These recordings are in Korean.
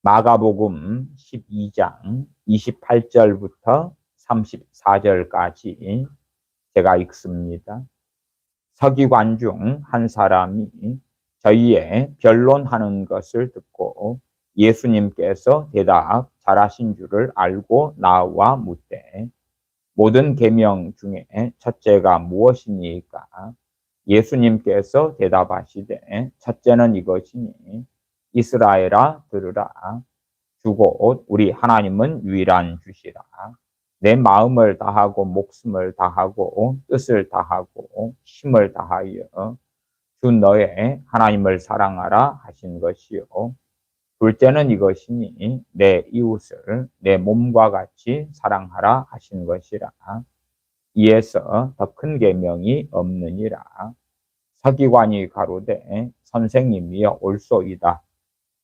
마가복음 12장 28절부터 34절까지 제가 읽습니다. 서기관 중 한 사람이 저희의 변론하는 것을 듣고 예수님께서 대답 잘하신 줄을 알고 나와 묻되 모든 계명 중에 첫째가 무엇이니까? 예수님께서 대답하시되 첫째는 이것이니 이스라엘아 들으라. 주곧 우리 하나님은 유일한 주시라. 내 마음을 다하고 목숨을 다하고 뜻을 다하고 힘을 다하여 주 너의 하나님을 사랑하라 하신 것이요. 둘째는 이것이니 내 이웃을 내 몸과 같이 사랑하라 하신 것이라. 이에서 더 큰 계명이 없느니라. 서기관이 가로되 선생님이여 옳소이다.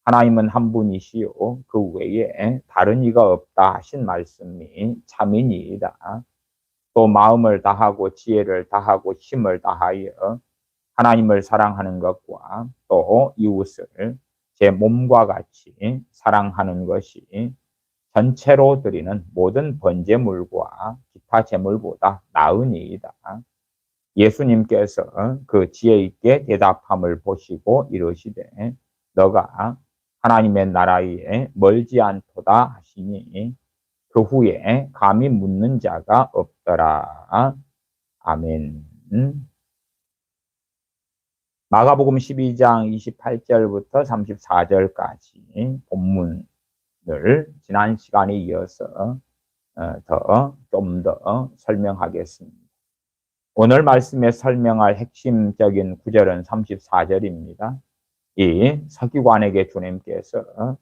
하나님은 한 분이시요 그 외에 다른 이가 없다 하신 말씀이 참이니이다. 또 마음을 다하고 지혜를 다하고 힘을 다하여 하나님을 사랑하는 것과 또 이웃을 제 몸과 같이 사랑하는 것이 전체로 드리는 모든 번제물과 기타 제물보다 나으니이다. 예수님께서 그 지혜 있게 대답함을 보시고 이르시되 너가 하나님의 나라에 멀지 않도다 하시니 그 후에 감히 묻는 자가 없더라. 아멘. 마가복음 12장 28절부터 34절까지 본문을 지난 시간에 이어서 좀 더 설명하겠습니다. 오늘 말씀에 설명할 핵심적인 구절은 34절입니다. 이 서기관에게 주님께서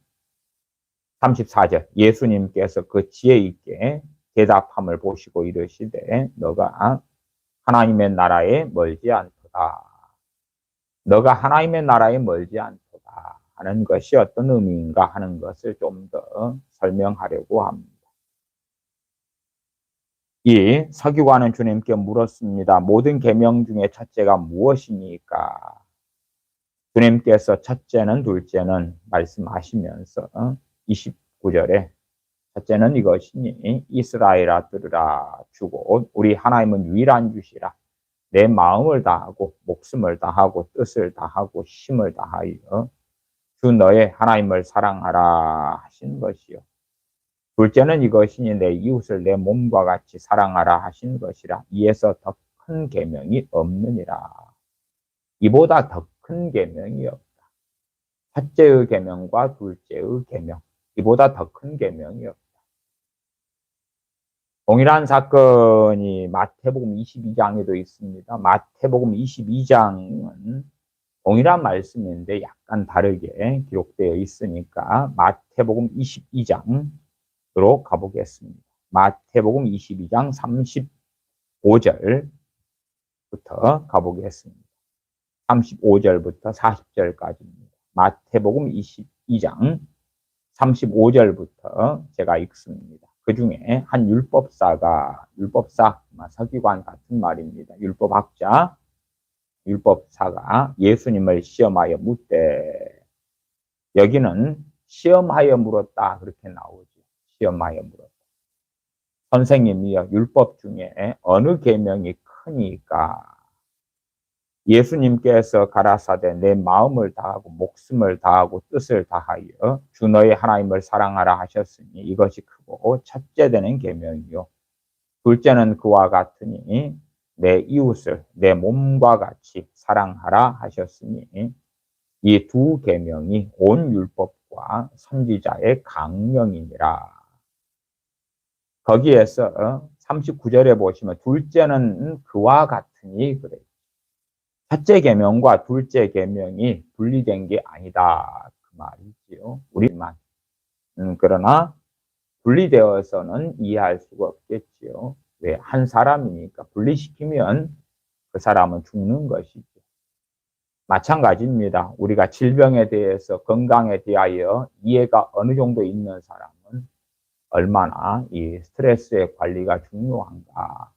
34절 예수님께서 그 지혜 있게 대답함을 보시고 이르시되 너가 하나님의 나라에 멀지 않도다. 너가 하나님의 나라에 멀지 않도다 하는 것이 어떤 의미인가 하는 것을 좀 더 설명하려고 합니다. 이 서기관은 주님께 물었습니다. 모든 계명 중에 첫째가 무엇이니까? 주님께서 첫째는 둘째는 말씀하시면서 29절에 첫째는 이것이니 이스라엘아 들으라. 주곧 우리 하나님은 유일한 주시라. 내 마음을 다하고 목숨을 다하고 뜻을 다하고 힘을 다하여 주 너의 하나님을 사랑하라 하신 것이요. 둘째는 이것이니 내 이웃을 내 몸과 같이 사랑하라 하신 것이라. 이에서 더 큰 계명이 없느니라. 이보다 더 큰 계명이 없다. 첫째의 계명과 둘째의 계명, 이보다 더 큰 계명이 없다. 동일한 사건이 마태복음 22장에도 있습니다. 마태복음 22장은 동일한 말씀인데 약간 다르게 기록되어 있으니까 마태복음 22장으로 가보겠습니다. 마태복음 22장 35절부터 가보겠습니다. 35절부터 40절까지입니다. 마태복음 22장 35절부터 제가 읽습니다. 그 중에 한 율법사, 서기관 같은 말입니다. 율법사가 예수님을 시험하여 묻되, 여기는 시험하여 물었다 그렇게 나오죠. 시험하여 물었다. 선생님이여 율법 중에 어느 계명이 크니까? 예수님께서 가라사대 내 마음을 다하고 목숨을 다하고 뜻을 다하여 주 너의 하나님을 사랑하라 하셨으니 이것이 크고 첫째 되는 계명이요. 둘째는 그와 같으니 내 이웃을 내 몸과 같이 사랑하라 하셨으니 이 두 계명이 온 율법과 선지자의 강령이니라. 거기에서 39절에 보시면 둘째는 그와 같으니 그래요. 첫째 계명과 둘째 계명이 분리된 게 아니다 그 말이지요. 우리만 그러나 분리되어서는 이해할 수가 없겠지요. 왜? 한 사람이니까 분리시키면 그 사람은 죽는 것이죠. 마찬가지입니다. 우리가 질병에 대해서 건강에 대하여 이해가 어느 정도 있는 사람은 얼마나 이 스트레스의 관리가 중요한가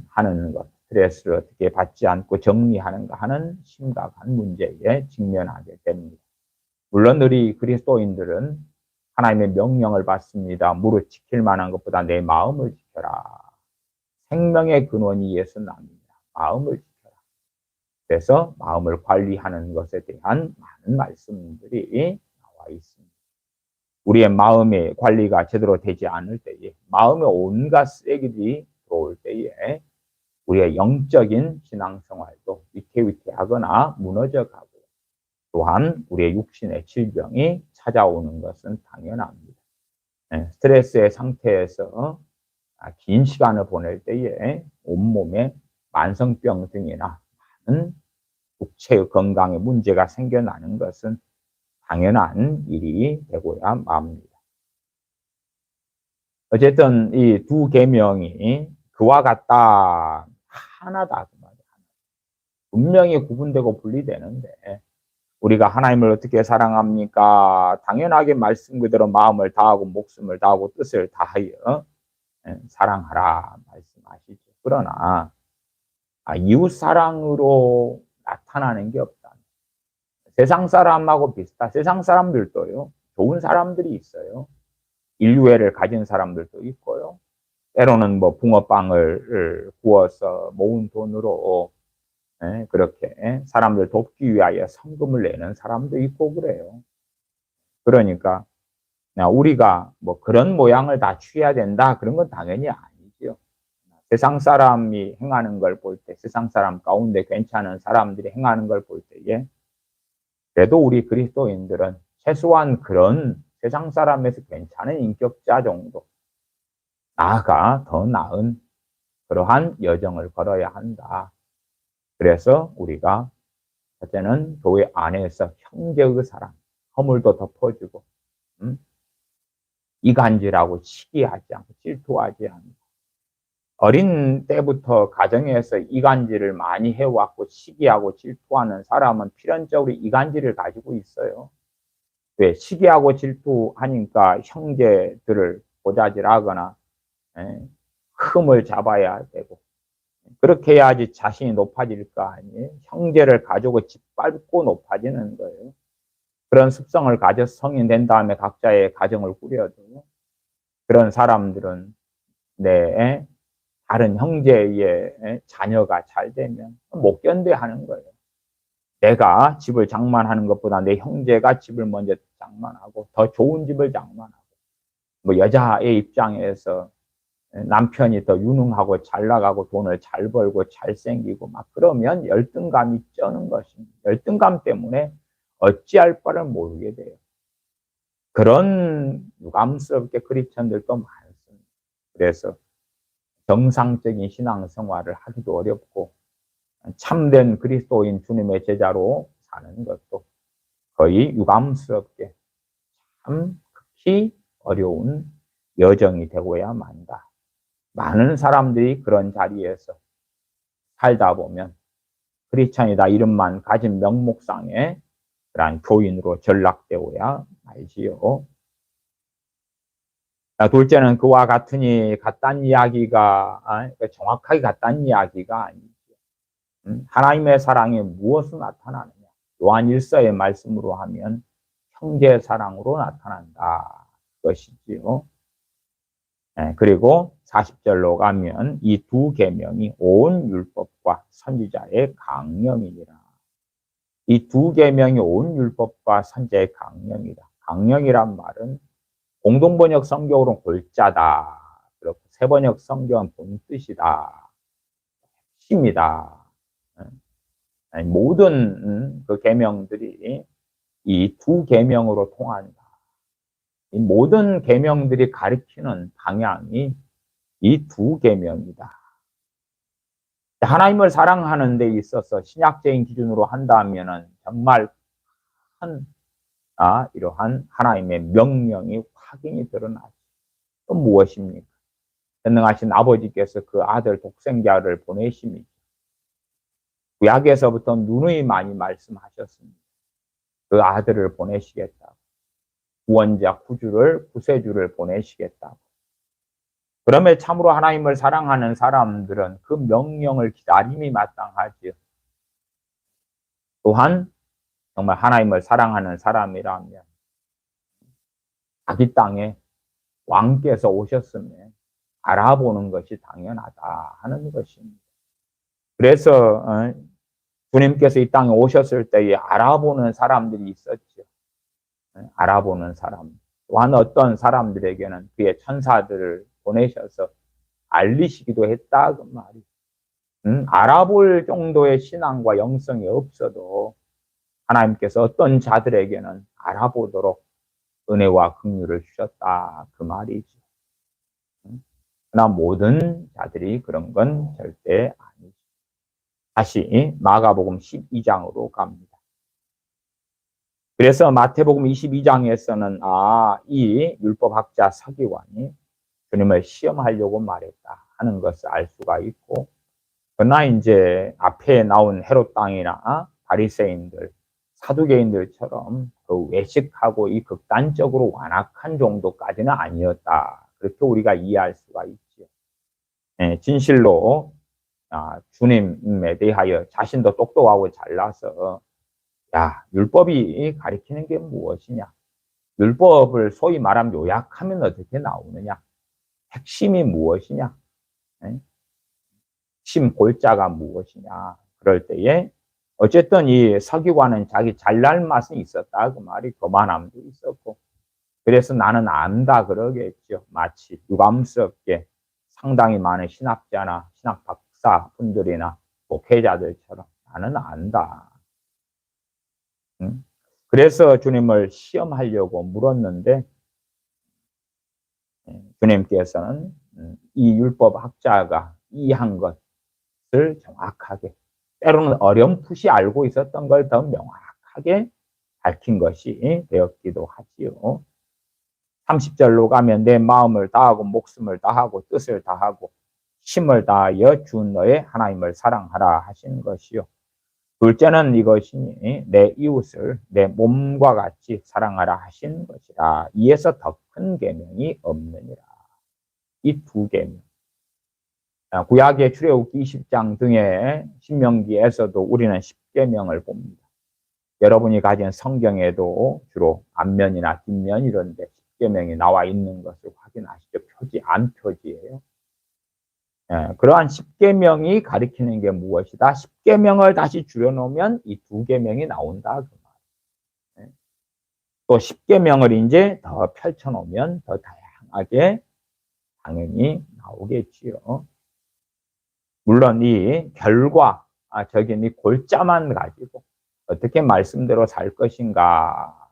하는 것. 스트레스를 어떻게 받지 않고 정리하는가 하는 심각한 문제에 직면하게 됩니다. 물론 우리 그리스도인들은 하나님의 명령을 받습니다. 무릇 지킬 만한 것보다 내 마음을 지켜라. 생명의 근원이 예수 남입니다. 마음을 지켜라. 그래서 마음을 관리하는 것에 대한 많은 말씀들이 나와 있습니다. 우리의 마음의 관리가 제대로 되지 않을 때에, 마음에 온갖 쓰레기들이 들어올 때에 우리의 영적인 신앙생활도 위태위태하거나 무너져가고, 또한 우리의 육신의 질병이 찾아오는 것은 당연합니다. 스트레스의 상태에서 긴 시간을 보낼 때에 온몸에 만성병 등이나 많은 육체의 건강에 문제가 생겨나는 것은 당연한 일이 되고야 맙니다. 어쨌든 이 두 계명이 그와 같다, 하나다 그 말이야. 분명히 구분되고 분리되는데 우리가 하나님을 어떻게 사랑합니까? 당연하게 말씀 그대로 마음을 다하고 목숨을 다하고 뜻을 다하여 사랑하라 말씀하시죠. 그러나 이웃 사랑으로 나타나는 게 없다. 세상 사람하고 비슷하다. 세상 사람들도요, 좋은 사람들이 있어요. 인류애를 가진 사람들도 있고요. 때로는 뭐 붕어빵을 구워서 모은 돈으로 그렇게 사람들 돕기 위하여 성금을 내는 사람도 있고 그래요. 그러니까 우리가 뭐 그런 모양을 다 취해야 된다, 그런 건 당연히 아니죠. 세상 사람이 행하는 걸 볼 때, 세상 사람 가운데 괜찮은 사람들이 행하는 걸 볼 때에, 그래도 우리 그리스도인들은 최소한 그런 세상 사람에서 괜찮은 인격자 정도, 나아가 더 나은 그러한 여정을 걸어야 한다. 그래서 우리가 첫째는 교회 안에서 형제의 사랑, 허물도 덮어주고, 이간질하고 시기하지 않고 질투하지 않고, 어린 때부터 가정에서 이간질을 많이 해왔고 시기하고 질투하는 사람은 필연적으로 이간질을 가지고 있어요. 왜? 시기하고 질투하니까 형제들을 보자질하거나 흠을 잡아야 되고, 그렇게 해야지 자신이 높아질 거 아니에요. 형제를 가지고 짓밟고 높아지는 거예요. 그런 습성을 가져서 성인 된 다음에 각자의 가정을 꾸려도 그런 사람들은 내 다른 형제의 자녀가 잘 되면 못 견뎌하는 거예요. 내가 집을 장만하는 것보다 내 형제가 집을 먼저 장만하고 더 좋은 집을 장만하고, 뭐 여자의 입장에서 남편이 더 유능하고 잘 나가고 돈을 잘 벌고 잘생기고 막 그러면 열등감이 쩌는 것입니다. 열등감 때문에 어찌할 바를 모르게 돼요. 그런 유감스럽게 크리스천들도 많습니다. 그래서 정상적인 신앙생활을 하기도 어렵고 참된 그리스도인 주님의 제자로 사는 것도 거의 유감스럽게 참 극히 어려운 여정이 되고야 만다. 많은 사람들이 그런 자리에서 살다 보면 크리스천이다 이름만 가진 명목상에 그러한 교인으로 전락되어야 말지요. 둘째는 그와 같으니 같다는 이야기가 정확하게 같다는 이야기가 아니죠. 하나님의 사랑이 무엇으로 나타나느냐? 요한 1서의 말씀으로 하면 형제 사랑으로 나타난다. 그것이지요. 그리고 40절로 가면 이 두 계명이 온 율법과 선지자의 강령이니라. 이 두 계명이 온 율법과 선지자의 강령이다. 강령이란 말은 공동번역 성경으로는 골자다. 그렇고 세번역 성경은 본뜻이다. 핵심이다. 모든 그 계명들이 이 두 계명으로 통한다. 이 모든 계명들이 가리키는 방향이 이 두 계명이다. 하나님을 사랑하는 데 있어서 신약적인 기준으로 한다면은 정말 큰 이러한 하나님의 명령이 확인이 드러나죠. 또 무엇입니까? 전능하신 아버지께서 그 아들 독생자를 보내심이죠. 구약에서부터 누누이 많이 말씀하셨습니다. 그 아들을 보내시겠다고. 구원자, 구세주를 보내시겠다고. 그러면 참으로 하나님을 사랑하는 사람들은 그 명령을 기다림이 마땅하지요. 또한 정말 하나님을 사랑하는 사람이라면 자기 땅에 왕께서 오셨으면 알아보는 것이 당연하다 하는 것입니다. 그래서 주님께서 이 땅에 오셨을 때에 알아보는 사람들이 있었죠. 알아보는 사람. 또한 어떤 사람들에게는 그의 천사들을 보내셔서 알리시기도 했다 그 말이. 알아볼 정도의 신앙과 영성이 없어도 하나님께서 어떤 자들에게는 알아보도록 은혜와 긍휼을 주셨다 그 말이죠. 그러나 모든 자들이 그런 건 절대 아니죠. 다시 마가복음 12장으로 갑니다. 그래서 마태복음 22장에서는 이 율법학자 서기관이 주님을 시험하려고 말했다 하는 것을 알 수가 있고, 그러나 이제 앞에 나온 헤롯 왕이나 바리새인들, 사두개인들처럼 그 외식하고 이 극단적으로 완악한 정도까지는 아니었다. 그렇게 우리가 이해할 수가 있죠. 진실로 주님에 대하여 자신도 똑똑하고 잘나서 율법이 가리키는 게 무엇이냐? 율법을 소위 말하면 요약하면 어떻게 나오느냐? 핵심이 무엇이냐? 핵심 골자가 무엇이냐? 그럴 때에 어쨌든 이 서기관은 자기 잘날 맛은 있었다 그 말이, 교만함도 있었고, 그래서 나는 안다 그러겠죠. 마치 유감스럽게 상당히 많은 신학자나 신학 박사 분들이나 목회자들처럼 나는 안다. 그래서 주님을 시험하려고 물었는데 주님께서는 이 율법 학자가 이해한 것을 정확하게, 때로는 어렴풋이 알고 있었던 걸 더 명확하게 밝힌 것이 되었기도 하지요. 30절로 가면 내 마음을 다하고 목숨을 다하고 뜻을 다하고 힘을 다하여 주 너의 하나님을 사랑하라 하신 것이요. 둘째는 이것이니 내 이웃을 내 몸과 같이 사랑하라 하신 것이라. 이에서 더 큰 계명이 없느니라. 이 두 계명. 구약의 출애굽기 20장 등의 신명기에서도 우리는 10계명을 봅니다. 여러분이 가진 성경에도 주로 앞면이나 뒷면 이런 데 10계명이 나와 있는 것을 확인하시죠. 표지, 안 표지예요. 그러한 10계명이 가리키는 게 무엇이다? 10계명을 다시 줄여놓으면 이 2계명이 나온다 그 말. 또 10계명을 이제 더 펼쳐놓으면 더 다양하게 당연히 나오겠지요. 물론 이 결과, 적인 이 골자만 가지고 어떻게 말씀대로 살 것인가,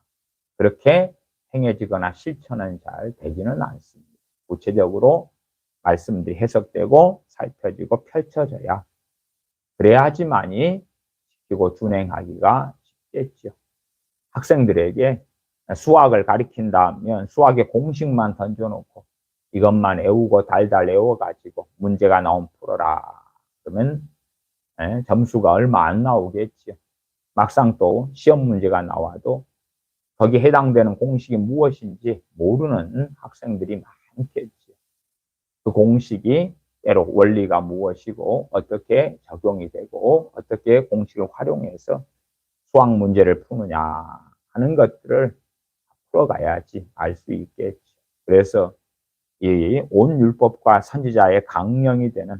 그렇게 행해지거나 실천은 잘 되지는 않습니다. 구체적으로 말씀들이 해석되고 살펴지고 펼쳐져야, 그래야지만이 지키고 준행하기가 쉽겠죠. 학생들에게 수학을 가리킨다면 수학의 공식만 던져놓고 이것만 외우고 달달 외워가지고 문제가 나오면 풀어라. 그러면 점수가 얼마 안 나오겠죠. 막상 또 시험 문제가 나와도 거기에 해당되는 공식이 무엇인지 모르는 학생들이 많겠죠. 그 공식이 때로 원리가 무엇이고 어떻게 적용이 되고 어떻게 공식을 활용해서 수학 문제를 푸느냐 하는 것들을 풀어가야지 알 수 있겠죠. 그래서 이 온 율법과 선지자의 강령이 되는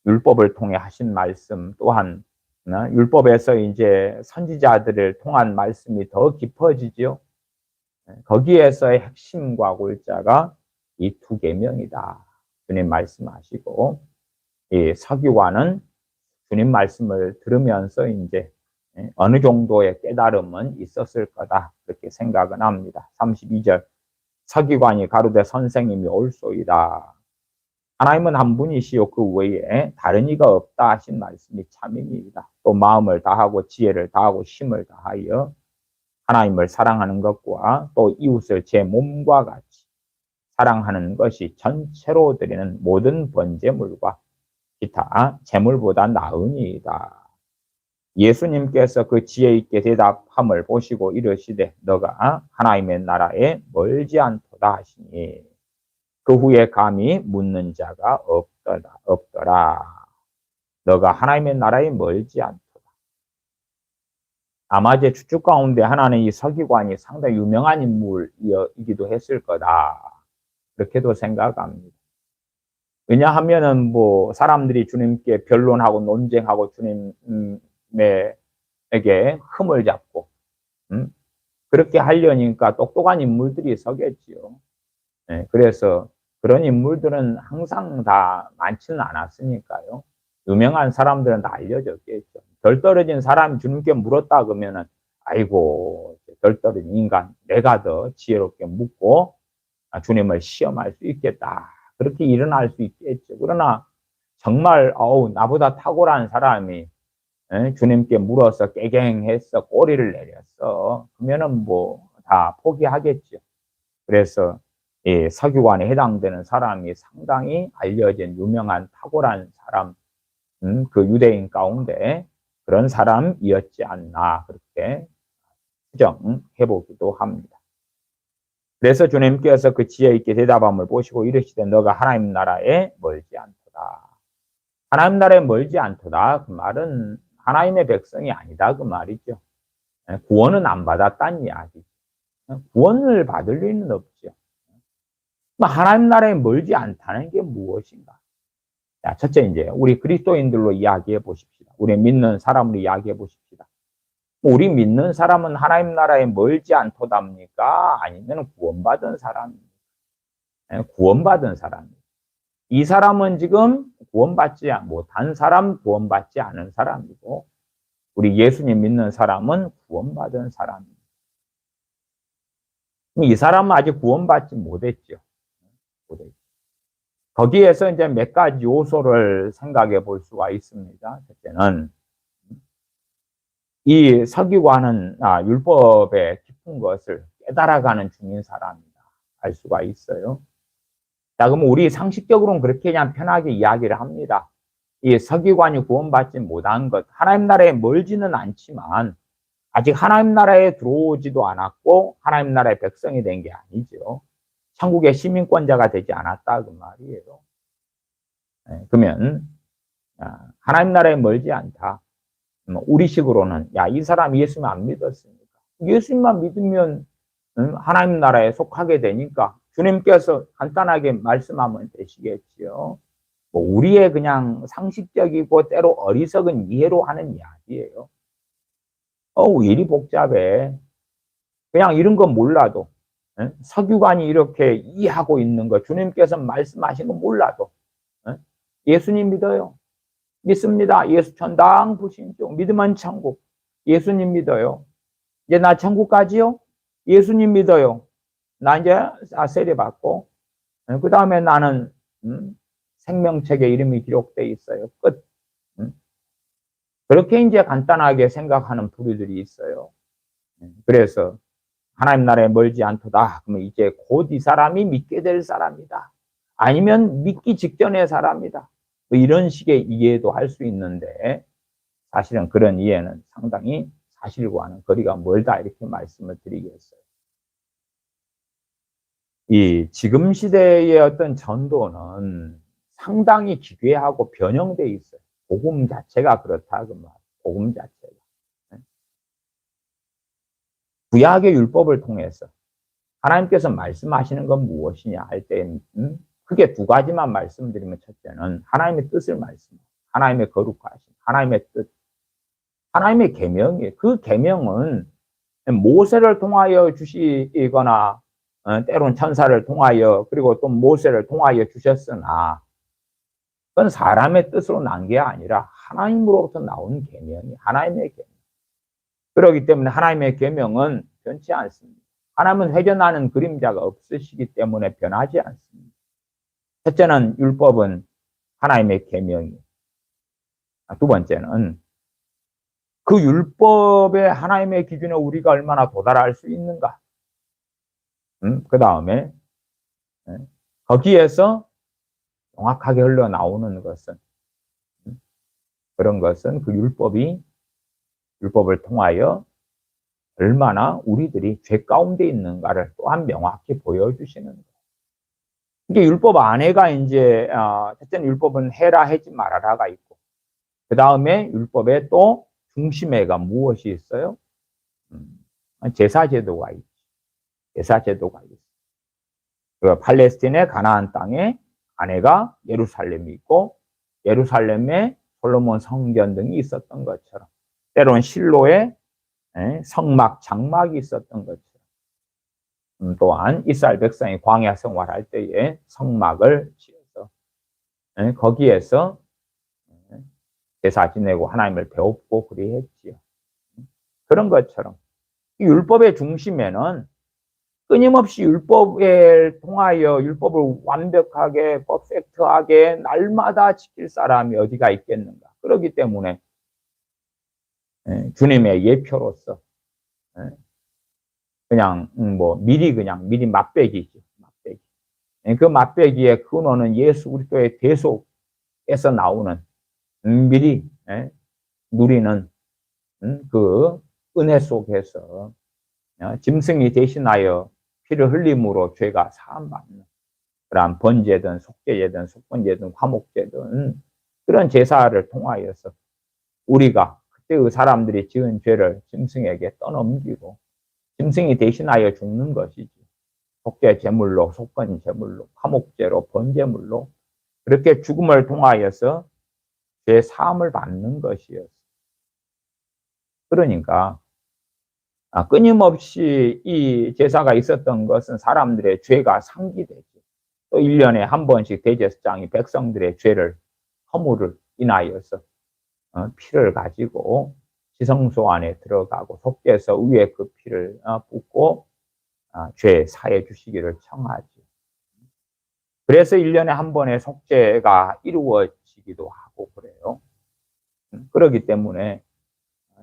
율법을 통해 하신 말씀, 또한 율법에서 이제 선지자들을 통한 말씀이 더 깊어지죠. 거기에서의 핵심과 골자가 이 2계명이다. 주님 말씀하시고, 이 서기관은 주님 말씀을 들으면서 이제 어느 정도의 깨달음은 있었을 거다. 그렇게 생각은 합니다. 32절. 서기관이 가로되 선생님이 옳소이다. 하나님은 한 분이시요 그 외에 다른 이가 없다 하신 말씀이 참입니다. 또 마음을 다하고 지혜를 다하고 힘을 다하여 하나님을 사랑하는 것과 또 이웃을 제 몸과 같이 사랑하는 것이 전체로 드리는 모든 번제물과 기타 제물보다 나으니이다. 예수님께서 그 지혜 있게 대답함을 보시고 이르시되 너가 하나님의 나라에 멀지 않도다 하시니 그 후에 감히 묻는 자가 없더라. 너가 하나님의 나라에 멀지 않도다. 아마 제 추측 가운데 하나는 이 서기관이 상당히 유명한 인물이기도 했을 거다. 그렇게도 생각합니다. 왜냐하면은 뭐 사람들이 주님께 변론하고 논쟁하고 주님에게 흠을 잡고 그렇게 하려니까 똑똑한 인물들이 서겠지요. 네, 그래서 그런 인물들은 항상 다 많지는 않았으니까요. 유명한 사람들은 다 알려졌겠죠. 덜 떨어진 사람이 주님께 물었다 그러면은 아이고 덜 떨어진 인간 내가 더 지혜롭게 묻고 주님을 시험할 수 있겠다. 그렇게 일어날 수 있겠죠. 그러나 정말 나보다 탁월한 사람이 주님께 물어서 깨갱했어 꼬리를 내렸어. 그러면은 뭐 다 포기하겠죠. 그래서 이 서기관에 해당되는 사람이 상당히 알려진 유명한 탁월한 사람, 그 유대인 가운데 그런 사람이었지 않나 그렇게 추정해 보기도 합니다. 그래서 주님께서 그 지혜 있게 대답함을 보시고 이르시되 너가 하나님 나라에 멀지 않도다. 하나님 나라에 멀지 않도다. 그 말은 하나님의 백성이 아니다 그 말이죠. 구원은 안 받았다는 이야기죠. 구원을 받을 리는 없죠. 하나님 나라에 멀지 않다는 게 무엇인가? 자, 첫째 이제 우리 그리스도인들로 이야기해 보십시다. 우리 믿는 사람으로 이야기해 보십시다. 우리 믿는 사람은 하나님 나라에 멀지 않도답니까? 아니면 구원받은 사람입니까? 구원받은 사람입니다. 이 사람은 지금 구원받지 못한 사람, 구원받지 않은 사람이고 우리 예수님 믿는 사람은 구원받은 사람입니다. 이 사람은 아직 구원받지 못했죠. 거기에서 이제 몇 가지 요소를 생각해 볼 수가 있습니다. 첫째는 이 서기관은 율법의 깊은 것을 깨달아가는 중인 사람이다. 알 수가 있어요. 자, 그럼 우리 상식적으로는 그렇게 그냥 편하게 이야기를 합니다. 이 서기관이 구원받지 못한 것, 하나님 나라에 멀지는 않지만 아직 하나님 나라에 들어오지도 않았고 하나님 나라의 백성이 된 게 아니죠. 천국의 시민권자가 되지 않았다 그 말이에요. 그러면 하나님 나라에 멀지 않다. 우리식으로는 이 사람 예수님 안 믿었으니까 예수님만 믿으면 하나님 나라에 속하게 되니까 주님께서 간단하게 말씀하면 되시겠지요. 뭐 우리의 그냥 상식적이고 때로 어리석은 이해로 하는 이야기예요. 왜 이리 복잡해? 그냥 이런 건 몰라도 서기관이 이렇게 이해하고 있는 거 주님께서 말씀하신 거 몰라도 예수님 믿어요. 믿습니다. 예수 천당 부신종 믿으면 천국. 예수님 믿어요. 이제 나 천국 가지요? 예수님 믿어요. 나 이제 세례받고 그 다음에 나는 생명책에 이름이 기록돼 있어요. 끝. 그렇게 이제 간단하게 생각하는 부류들이 있어요. 그래서 하나님 나라에 멀지 않도다. 그러면 이제 곧 이 사람이 믿게 될 사람이다. 아니면 믿기 직전의 사람이다. 뭐 이런 식의 이해도 할 수 있는데 사실은 그런 이해는 상당히 사실과는 거리가 멀다 이렇게 말씀을 드리겠어요. 이 지금 시대의 어떤 전도는 상당히 기괴하고 변형돼 있어요. 복음 자체가 그렇다 그 말. 복음 자체가. 구약의 율법을 통해서 하나님께서 말씀하시는 건 무엇이냐 할 때 크게 두 가지만 말씀드리면 첫째는 하나님의 뜻을 말씀해요. 하나님의 거룩하심, 하나님의 뜻, 하나님의 계명이에요. 그 계명은 모세를 통하여 주시거나 때론 천사를 통하여 그리고 또 모세를 통하여 주셨으나 그건 사람의 뜻으로 난 게 아니라 하나님으로부터 나온 계명이 하나님의 계명. 그렇기 때문에 하나님의 계명은 변치 않습니다. 하나님은 회전하는 그림자가 없으시기 때문에 변하지 않습니다. 첫째는 율법은 하나님의 계명이. 두 번째는 그 율법의 하나님의 기준에 우리가 얼마나 도달할 수 있는가. 그 다음에 거기에서 정확하게 흘러나오는 것은 그런 것은 그 율법을 통하여 얼마나 우리들이 죄 가운데 있는가를 또한 명확히 보여주시는 거예요. 이게 율법 안에가 이제 첫째는 율법은 해라 하지 말아라가 있고 그 다음에 율법의 또 중심에가 무엇이 있어요? 제사제도가 있죠. 제사제도가 있어요. 그 팔레스틴의 가나안 땅에 아내가 예루살렘이 있고 예루살렘에 솔로몬 성전 등이 있었던 것처럼 때로는 실로에 성막, 장막이 있었던 것처럼 또한 이스라엘 백성이 광야 생활할 때에 성막을 지어서 거기에서 제사 지내고 하나님을 배웠고 그리했지요. 그런 것처럼 이 율법의 중심에는 끊임없이 율법에 통하여 율법을 완벽하게 퍼펙트하게 날마다 지킬 사람이 어디가 있겠는가. 그렇기 때문에 주님의 예표로서 그냥 미리 맛배기죠. 맛배기. 그 맛배기의 근원은 예수 그리스도의 대속에서 나오는 미리 누리는 그 은혜 속에서 짐승이 대신하여 피를 흘림으로 죄가 사함받는 그러한 번제든 속죄제든 속번제든 화목제든 그런 제사를 통하여서 우리가 그때의 사람들이 지은 죄를 짐승에게 떠넘기고 짐승이 대신하여 죽는 것이지. 속죄 제물로, 속건 제물로, 화목제로, 번제물로 그렇게 죽음을 통하여서 죄 사함을 받는 것이었어. 그러니까 끊임없이 이 제사가 있었던 것은 사람들의 죄가 상기되죠. 또 1년에 한 번씩 대제사장이 백성들의 죄를 허물을 인하여서 피를 가지고 지성소 안에 들어가고 속죄서 위에 그 피를 붓고 죄 사해 주시기를 청하죠. 그래서 1년에 한 번의 속죄가 이루어지기도 하고 그래요. 그렇기 때문에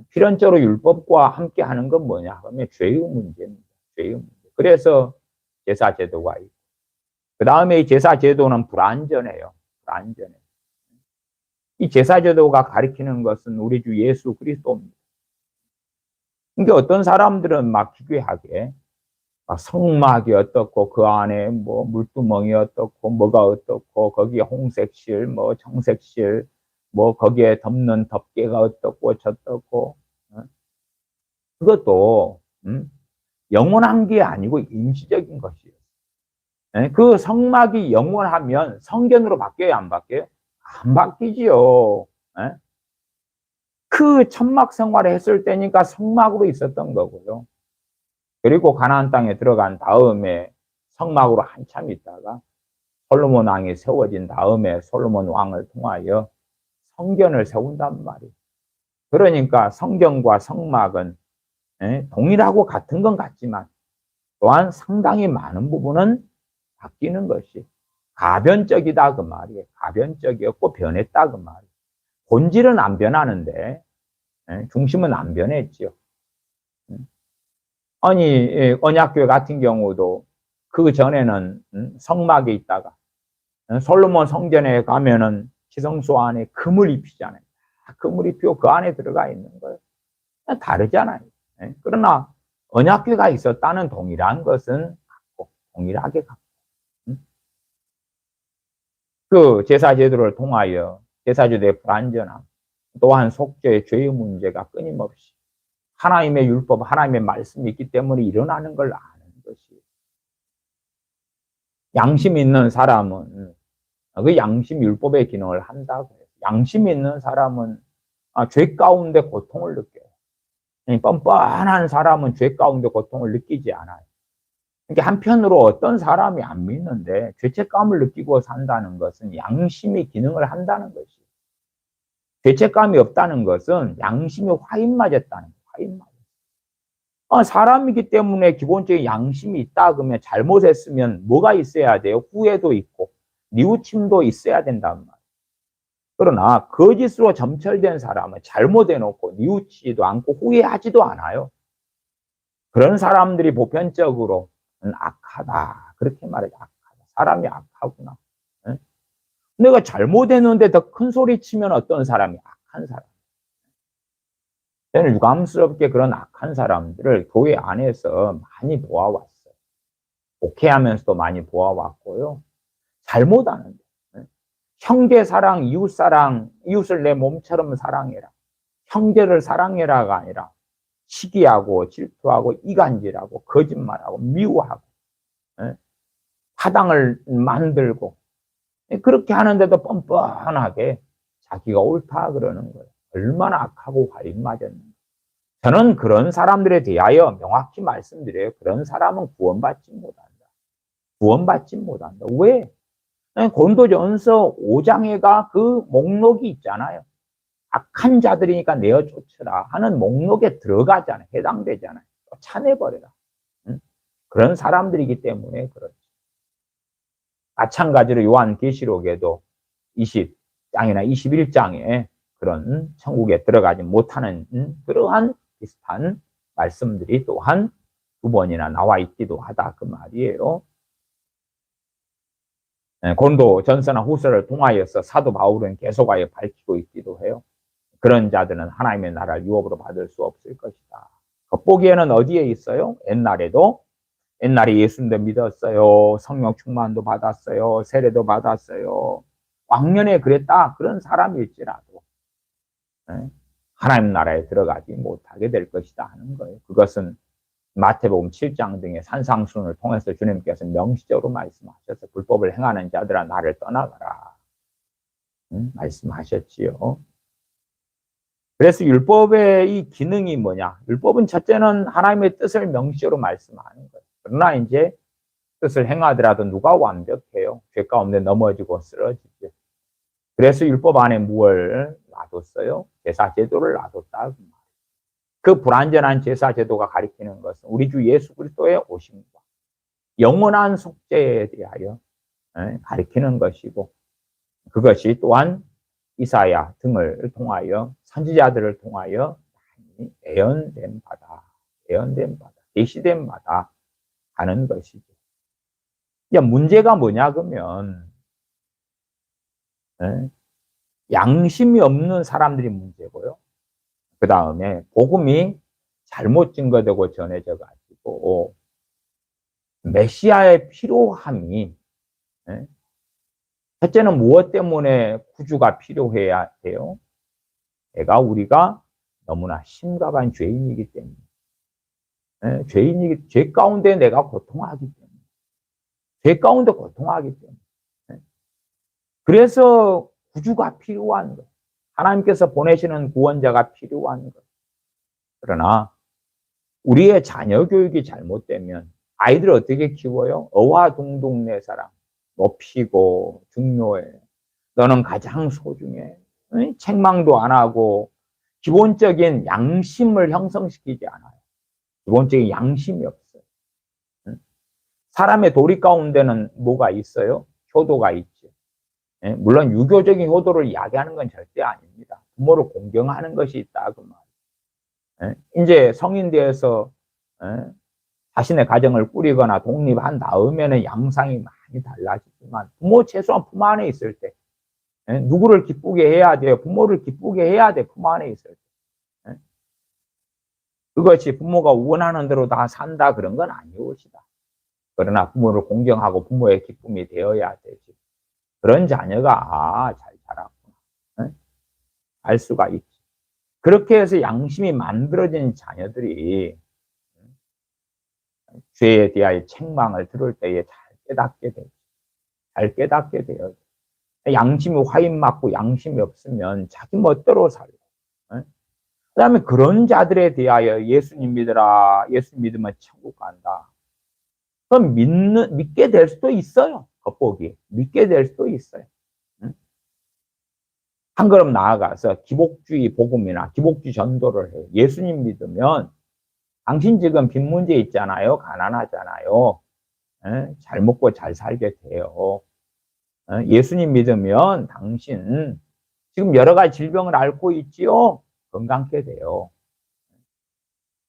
필연적으로 율법과 함께 하는 건 뭐냐 하면 죄의 문제입니다. 죄의 문제. 그래서 제사 제도가 있고 그 다음에 이 제사 제도는 불완전해요. 불완전해요. 이 제사 제도가 가리키는 것은 우리 주 예수 그리스도입니다. 그러니까 어떤 사람들은 막 기괴하게 막 성막이 어떻고 그 안에 뭐 물두멍이 어떻고 뭐가 어떻고 거기에 홍색실 뭐 청색실 뭐 거기에 덮는 덮개가 어떻고 저떻고 그것도 영원한 게 아니고 임시적인 것이에요. 그 성막이 영원하면 성전으로 바뀌어요, 안 바뀌어요? 안 바뀌지요. 그 천막 생활을 했을 때니까 성막으로 있었던 거고요. 그리고 가나안 땅에 들어간 다음에 성막으로 한참 있다가 솔로몬 왕이 세워진 다음에 솔로몬 왕을 통하여 성전을 세운단 말이에요. 그러니까 성전과 성막은 동일하고 같은 건 같지만 또한 상당히 많은 부분은 바뀌는 것이 가변적이다 그 말이에요. 가변적이었고 변했다 그 말이에요. 본질은 안 변하는데 중심은 안 변했죠. 아니 언약교회 같은 경우도 그 전에는 성막에 있다가 솔로몬 성전에 가면은 지성소 안에 금을 입히잖아요. 금을 입히고 그 안에 들어가 있는 거예요. 다르잖아요. 그러나 언약궤가 있었다는 동일한 것은 같고 동일하게 같고 그 제사 제도를 통하여 제사 제도의 불완전함 또한 속죄의 죄의 문제가 끊임없이 하나님의 율법, 하나님의 말씀이 있기 때문에 일어나는 걸 아는 것이 양심 있는 사람은 그 양심 율법의 기능을 한다고 해요. 양심 있는 사람은 죄 가운데 고통을 느껴요. 뻔뻔한 사람은 죄 가운데 고통을 느끼지 않아요. 그러니까 한편으로 어떤 사람이 안 믿는데 죄책감을 느끼고 산다는 것은 양심이 기능을 한다는 것이에요. 죄책감이 없다는 것은 양심이 화인맞았다는 거예요. 화인맞았어요. 사람이기 때문에 기본적인 양심이 있다 그러면 잘못했으면 뭐가 있어야 돼요? 후회도 있고 뉘우침도 있어야 된단 말이에요. 그러나 거짓으로 점철된 사람은 잘못해놓고 뉘우치지도 않고 후회하지도 않아요. 그런 사람들이 보편적으로 악하다 그렇게 말해요. 악하다. 사람이 악하구나. 내가 잘못했는데 더 큰 소리 치면 어떤 사람이 악한 사람. 저는 유감스럽게 그런 악한 사람들을 교회 안에서 많이 보아왔어요. 목회하면서도 많이 보아왔고요. 잘못하는데 형제 사랑, 이웃 사랑, 이웃을 내 몸처럼 사랑해라. 형제를 사랑해라가 아니라 시기하고 질투하고 이간질하고 거짓말하고 미워하고 파당을 만들고 그렇게 하는데도 뻔뻔하게 자기가 옳다 그러는 거예요. 얼마나 악하고 화인 맞았는가. 저는 그런 사람들에 대하여 명확히 말씀드려요. 그런 사람은 구원받지 못한다. 구원받지 못한다. 왜? 고린도전서 5장에가 그 목록이 있잖아요. 악한 자들이니까 내어 쫓으라 하는 목록에 들어가잖아요. 해당되잖아요. 차내버려라. 그런 사람들이기 때문에 그렇죠. 마찬가지로 요한계시록에도 20장이나 21장에 그런 천국에 들어가지 못하는 그러한 비슷한 말씀들이 또한 2번이나 나와 있기도 하다 그 말이에요. 고린도전서나 후서를 통하여서 사도 바울은 계속하여 밝히고 있기도 해요. 그런 자들은 하나님의 나라를 유업으로 받을 수 없을 것이다. 겉보기에는 어디에 있어요? 옛날에 예수님도 믿었어요. 성령 충만도 받았어요. 세례도 받았어요. 왕년에 그랬다. 그런 사람일지라도 하나님 나라에 들어가지 못하게 될 것이다 하는 거예요. 그것은 마태복음 7장 등의 산상수훈을 통해서 주님께서 명시적으로 말씀하셔서 불법을 행하는 자들아 나를 떠나가라 말씀하셨지요. 그래서 율법의 이 기능이 뭐냐? 율법은 첫째는 하나님의 뜻을 명시적으로 말씀하는 거예요. 그러나 이제 뜻을 행하더라도 누가 완벽해요? 죄 가운데 넘어지고 쓰러지죠. 그래서 율법 안에 무엇을 놔뒀어요? 제사 제도를 놔뒀다. 그 불완전한 제사 제도가 가리키는 것은 우리 주 예수 그리스도의 오심과 영원한 속죄에 대하여 가리키는 것이고 그것이 또한 이사야 등을 통하여 선지자들을 통하여 예언된 바다, 계시된 바다 하는 것이죠. 이제 문제가 뭐냐 그러면 양심이 없는 사람들이 문제고요. 그 다음에 복음이 잘못 증거되고 전해져 가지고 메시아의 필요함이 첫째는 무엇 때문에 구주가 필요해야 돼요? 우리가 너무나 심각한 죄인이기 때문에 죄 가운데 내가 고통하기 때문에 죄 가운데 고통하기 때문에 그래서 구주가 필요한 거예요. 하나님께서 보내시는 구원자가 필요한 거예요. 그러나 우리의 자녀 교육이 잘못되면 아이들을 어떻게 키워요? 어와둥둥 내 사랑 높이고 중요해. 너는 가장 소중해. 책망도 안 하고 기본적인 양심을 형성시키지 않아요. 기본적인 양심이 없어요. 사람의 도리 가운데는 뭐가 있어요? 효도가 있죠. 물론 유교적인 효도를 이야기하는 건 절대 아닙니다. 부모를 공경하는 것이 있다 그 말. 이제 성인 되어서 자신의 가정을 꾸리거나 독립한 다음에는 양상이 많이 달라지지만 최소한 부모 안에 있을 때 누구를 기쁘게 해야 돼요? 부모를 기쁘게 해야 돼. 부모 안에 있을 때. 그것이 부모가 원하는 대로 다 산다 그런 건 아니오시다. 그러나 부모를 공경하고 부모의 기쁨이 되어야 되지. 그런 자녀가 잘 자랐구나. 알 수가 있지. 그렇게 해서 양심이 만들어진 자녀들이 죄에 대하여 책망을 들을 때에 잘 깨닫게 되지. 잘 깨닫게 돼요. 양심이 화인 맞고 양심이 없으면 자기 멋대로 살고. 그 다음에 그런 자들에 대하여 예수님 믿으라. 예수 믿으면 천국 간다. 그럼 믿게 될 수도 있어요. 겉보기. 믿게 될 수도 있어요. 한 걸음 나아가서 기복주의 복음이나 기복주의 전도를 해요. 예수님 믿으면 당신 지금 빚 문제 있잖아요. 가난하잖아요. 잘 먹고 잘 살게 돼요. 예수님 믿으면 당신 지금 여러 가지 질병을 앓고 있지요. 건강케 돼요.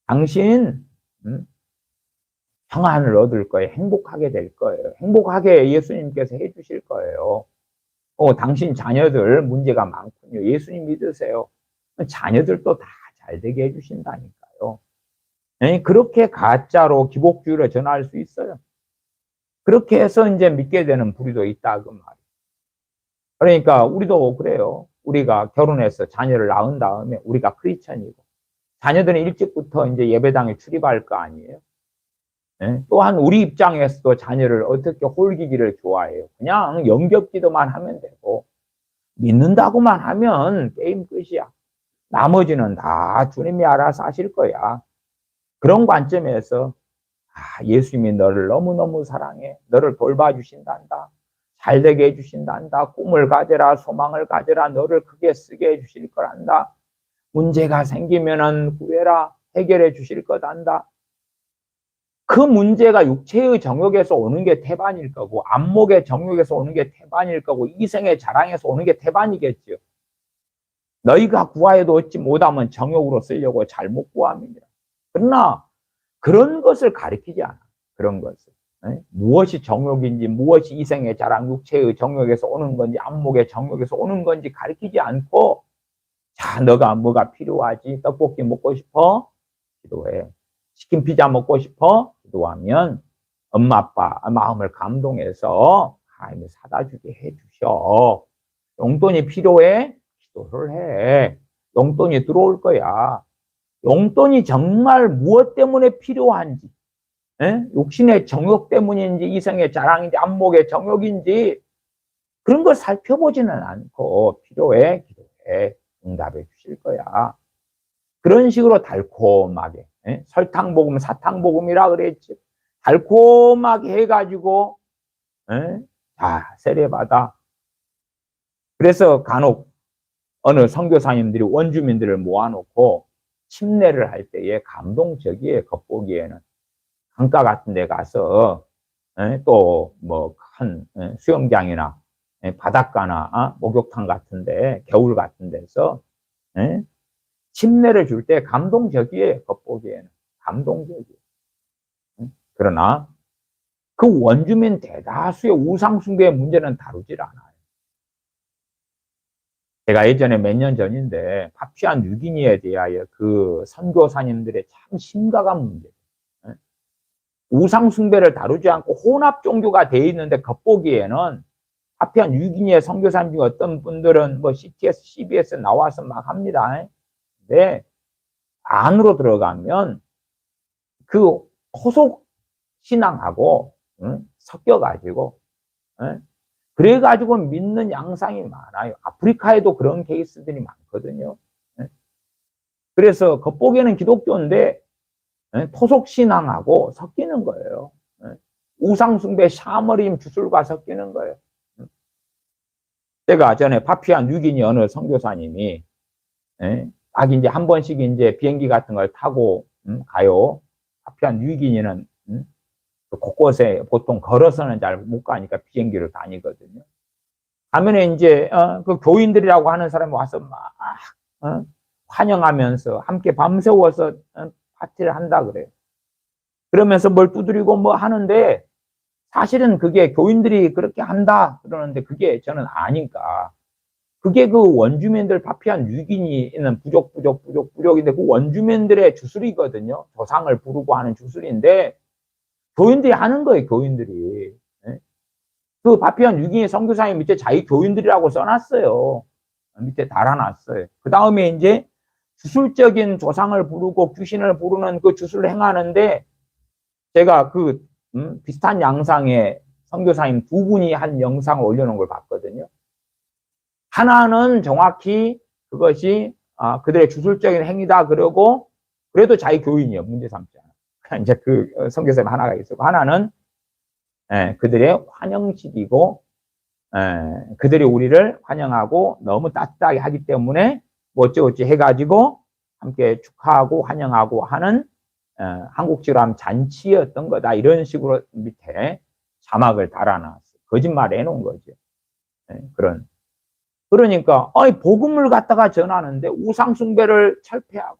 당신 평안을 얻을 거예요. 행복하게 될 거예요. 행복하게 예수님께서 해주실 거예요. 당신 자녀들 문제가 많군요. 예수님 믿으세요. 자녀들도 다 잘 되게 해주신다니까요. 그렇게 가짜로 기복주의를 전할 수 있어요. 그렇게 해서 이제 믿게 되는 부류도 있다 그 말이에요. 그러니까 우리도 그래요. 우리가 결혼해서 자녀를 낳은 다음에 우리가 크리스천이고 자녀들은 일찍부터 이제 예배당에 출입할 거 아니에요. 예? 또한 우리 입장에서도 자녀를 어떻게 홀기기를 좋아해요. 그냥 영접기도만 하면 되고 믿는다고만 하면 게임 끝이야. 나머지는 다 주님이 알아서 하실 거야. 그런 관점에서 예수님이 너를 너무너무 사랑해. 너를 돌봐주신단다. 잘되게 해주신단다. 꿈을 가져라. 소망을 가져라. 너를 크게 쓰게 해주실 거란다. 문제가 생기면은 구해라. 해결해 주실 거단다. 그 문제가 육체의 정욕에서 오는 게 태반일 거고 안목의 정욕에서 오는 게 태반일 거고 이생의 자랑에서 오는 게 태반이겠죠. 너희가 구하여도 얻지 못하면 정욕으로 쓰려고 잘못 구함이니라. 그러나 그런 것을 가리키지 않아. 그런 것을. 무엇이 정욕인지 무엇이 이생의 자랑 육체의 정욕에서 오는 건지 안목의 정욕에서 오는 건지 가리키지 않고 자 너가 뭐가 필요하지? 떡볶이 먹고 싶어? 기도해. 치킨 피자 먹고 싶어? 기도하면 엄마 아빠 마음을 감동해서 하나님이 사다 주게 해주셔. 용돈이 필요해? 기도를 해. 용돈이 들어올 거야. 용돈이 정말 무엇 때문에 필요한지, 욕심의 정욕 때문인지 이성의 자랑인지 안목의 정욕인지 그런 걸 살펴보지는 않고 필요해? 기도해. 응답해 주실 거야. 그런 식으로 달콤하게 설탕복음 사탕복음이라 그랬지. 달콤하게 해가지고 다 세례받아. 그래서 간혹 어느 선교사님들이 원주민들을 모아놓고 침례를 할 때에 감동적이에요. 겉보기에는 강가 같은 데 가서 또 뭐 큰 수영장이나 바닷가나 목욕탕 같은 데 겨울 같은 데서 침례를 줄 때 감동적이에요. 겉보기에는 감동적이에요. 그러나 그 원주민 대다수의 우상숭배의 문제는 다루질 않아요. 제가 예전에 몇 년 전인데 파푸아 뉴기니에 대하여 그 선교사님들의 참 심각한 문제, 우상숭배를 다루지 않고 혼합 종교가 돼 있는데 겉보기에는 파푸아 뉴기니의 선교사님 중에 어떤 분들은 뭐 CTS, CBS 나와서 막 합니다. 근데 안으로 들어가면 그 토속 신앙하고 섞여가지고 그래가지고 믿는 양상이 많아요. 아프리카에도 그런 케이스들이 많거든요. 그래서 겉보기에는 기독교인데 토속 신앙하고 섞이는 거예요. 우상숭배 샤머림 주술과 섞이는 거예요. 제가 전에 파푸아 뉴기니 어느 선교사님이 딱 이제 한 번씩 이제 비행기 같은 걸 타고 가요. 파푸아 뉴기니는 곳곳에 보통 걸어서는 잘 못 가니까 비행기로 다니거든요. 가면에 이제 그 교인들이라고 하는 사람이 와서 막 환영하면서 함께 밤새워서 파티를 한다 그래요. 그러면서 뭘 두드리고 뭐 하는데 사실은 그게 교인들이 그렇게 한다 그러는데 그게 저는 아니까. 그게 그 원주민들 파푸아 뉴기니는 부족인데 그 원주민들의 주술이거든요. 조상을 부르고 하는 주술인데 교인들이 하는 거예요. 교인들이. 그 파푸아 뉴기니 선교사님 밑에 자기 교인들이라고 써놨어요. 밑에 달아놨어요. 그 다음에 이제 주술적인 조상을 부르고 귀신을 부르는 그 주술을 행하는데 제가 그 비슷한 양상의 선교사님 두 분이 한 영상을 올려놓은 걸 봤거든요. 하나는 정확히 그것이 그들의 주술적인 행위다 그러고 그래도 자기 교인이요. 문제 삼지 않아. 이제 그 선교사님 하나가 있었고 하나는 그들의 환영식이고 그들이 우리를 환영하고 너무 따뜻하게 하기 때문에 뭐 어쩌고저쩌 해가지고 함께 축하하고 환영하고 하는 한국식으로 하면 잔치였던 거다. 이런 식으로 밑에 자막을 달아놨어요. 거짓말 해놓은 거죠. 그런. 그러니까 복음을 갖다가 전하는데 우상숭배를 철폐하고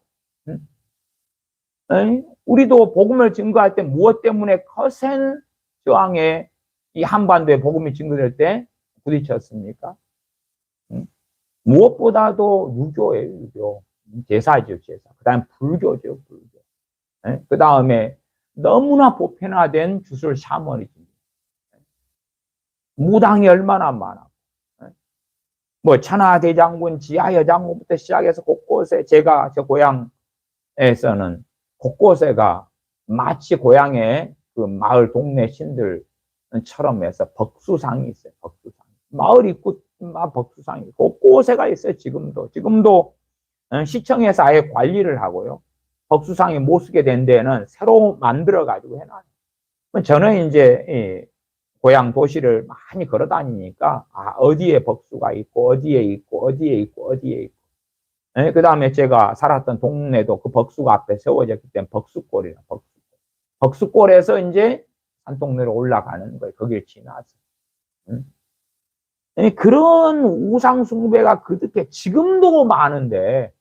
우리도 복음을 증거할 때 무엇 때문에 거센 저항에 이 한반도에 복음이 증거될 때 부딪혔습니까? 무엇보다도 유교예요. 유교. 제사죠. 제사. 그 다음에 불교죠. 불교. 그 다음에 너무나 보편화된 주술 샤머니즘. 무당이 얼마나 많아. 뭐 천하대장군, 지하여장군부터 시작해서 곳곳에 제가 저 고향 에서는 곳곳에가 마치 고향의 그 마을 동네 신들처럼 해서 벅수상이 있어요. 벅수상. 마을 입구만 벅수상이 곳곳에가 있어요. 지금도 시청에서 아예 관리를 하고요. 벅수상이 못 쓰게 된 데는 새로 만들어 가지고 해놔요. 저는 이제 고향 도시를 많이 걸어 다니니까 어디에 벅수가 있고 어디에 있고 어디에 있고 어디에 있고 그 다음에 제가 살았던 동네도 그 벅수가 앞에 세워졌기 때문에 벅수골이라 벅수골. 벅수골에서 이제 산동네로 올라가는 거예요. 거길 지나서. 그런 우상 숭배가 그렇게 지금도 많은데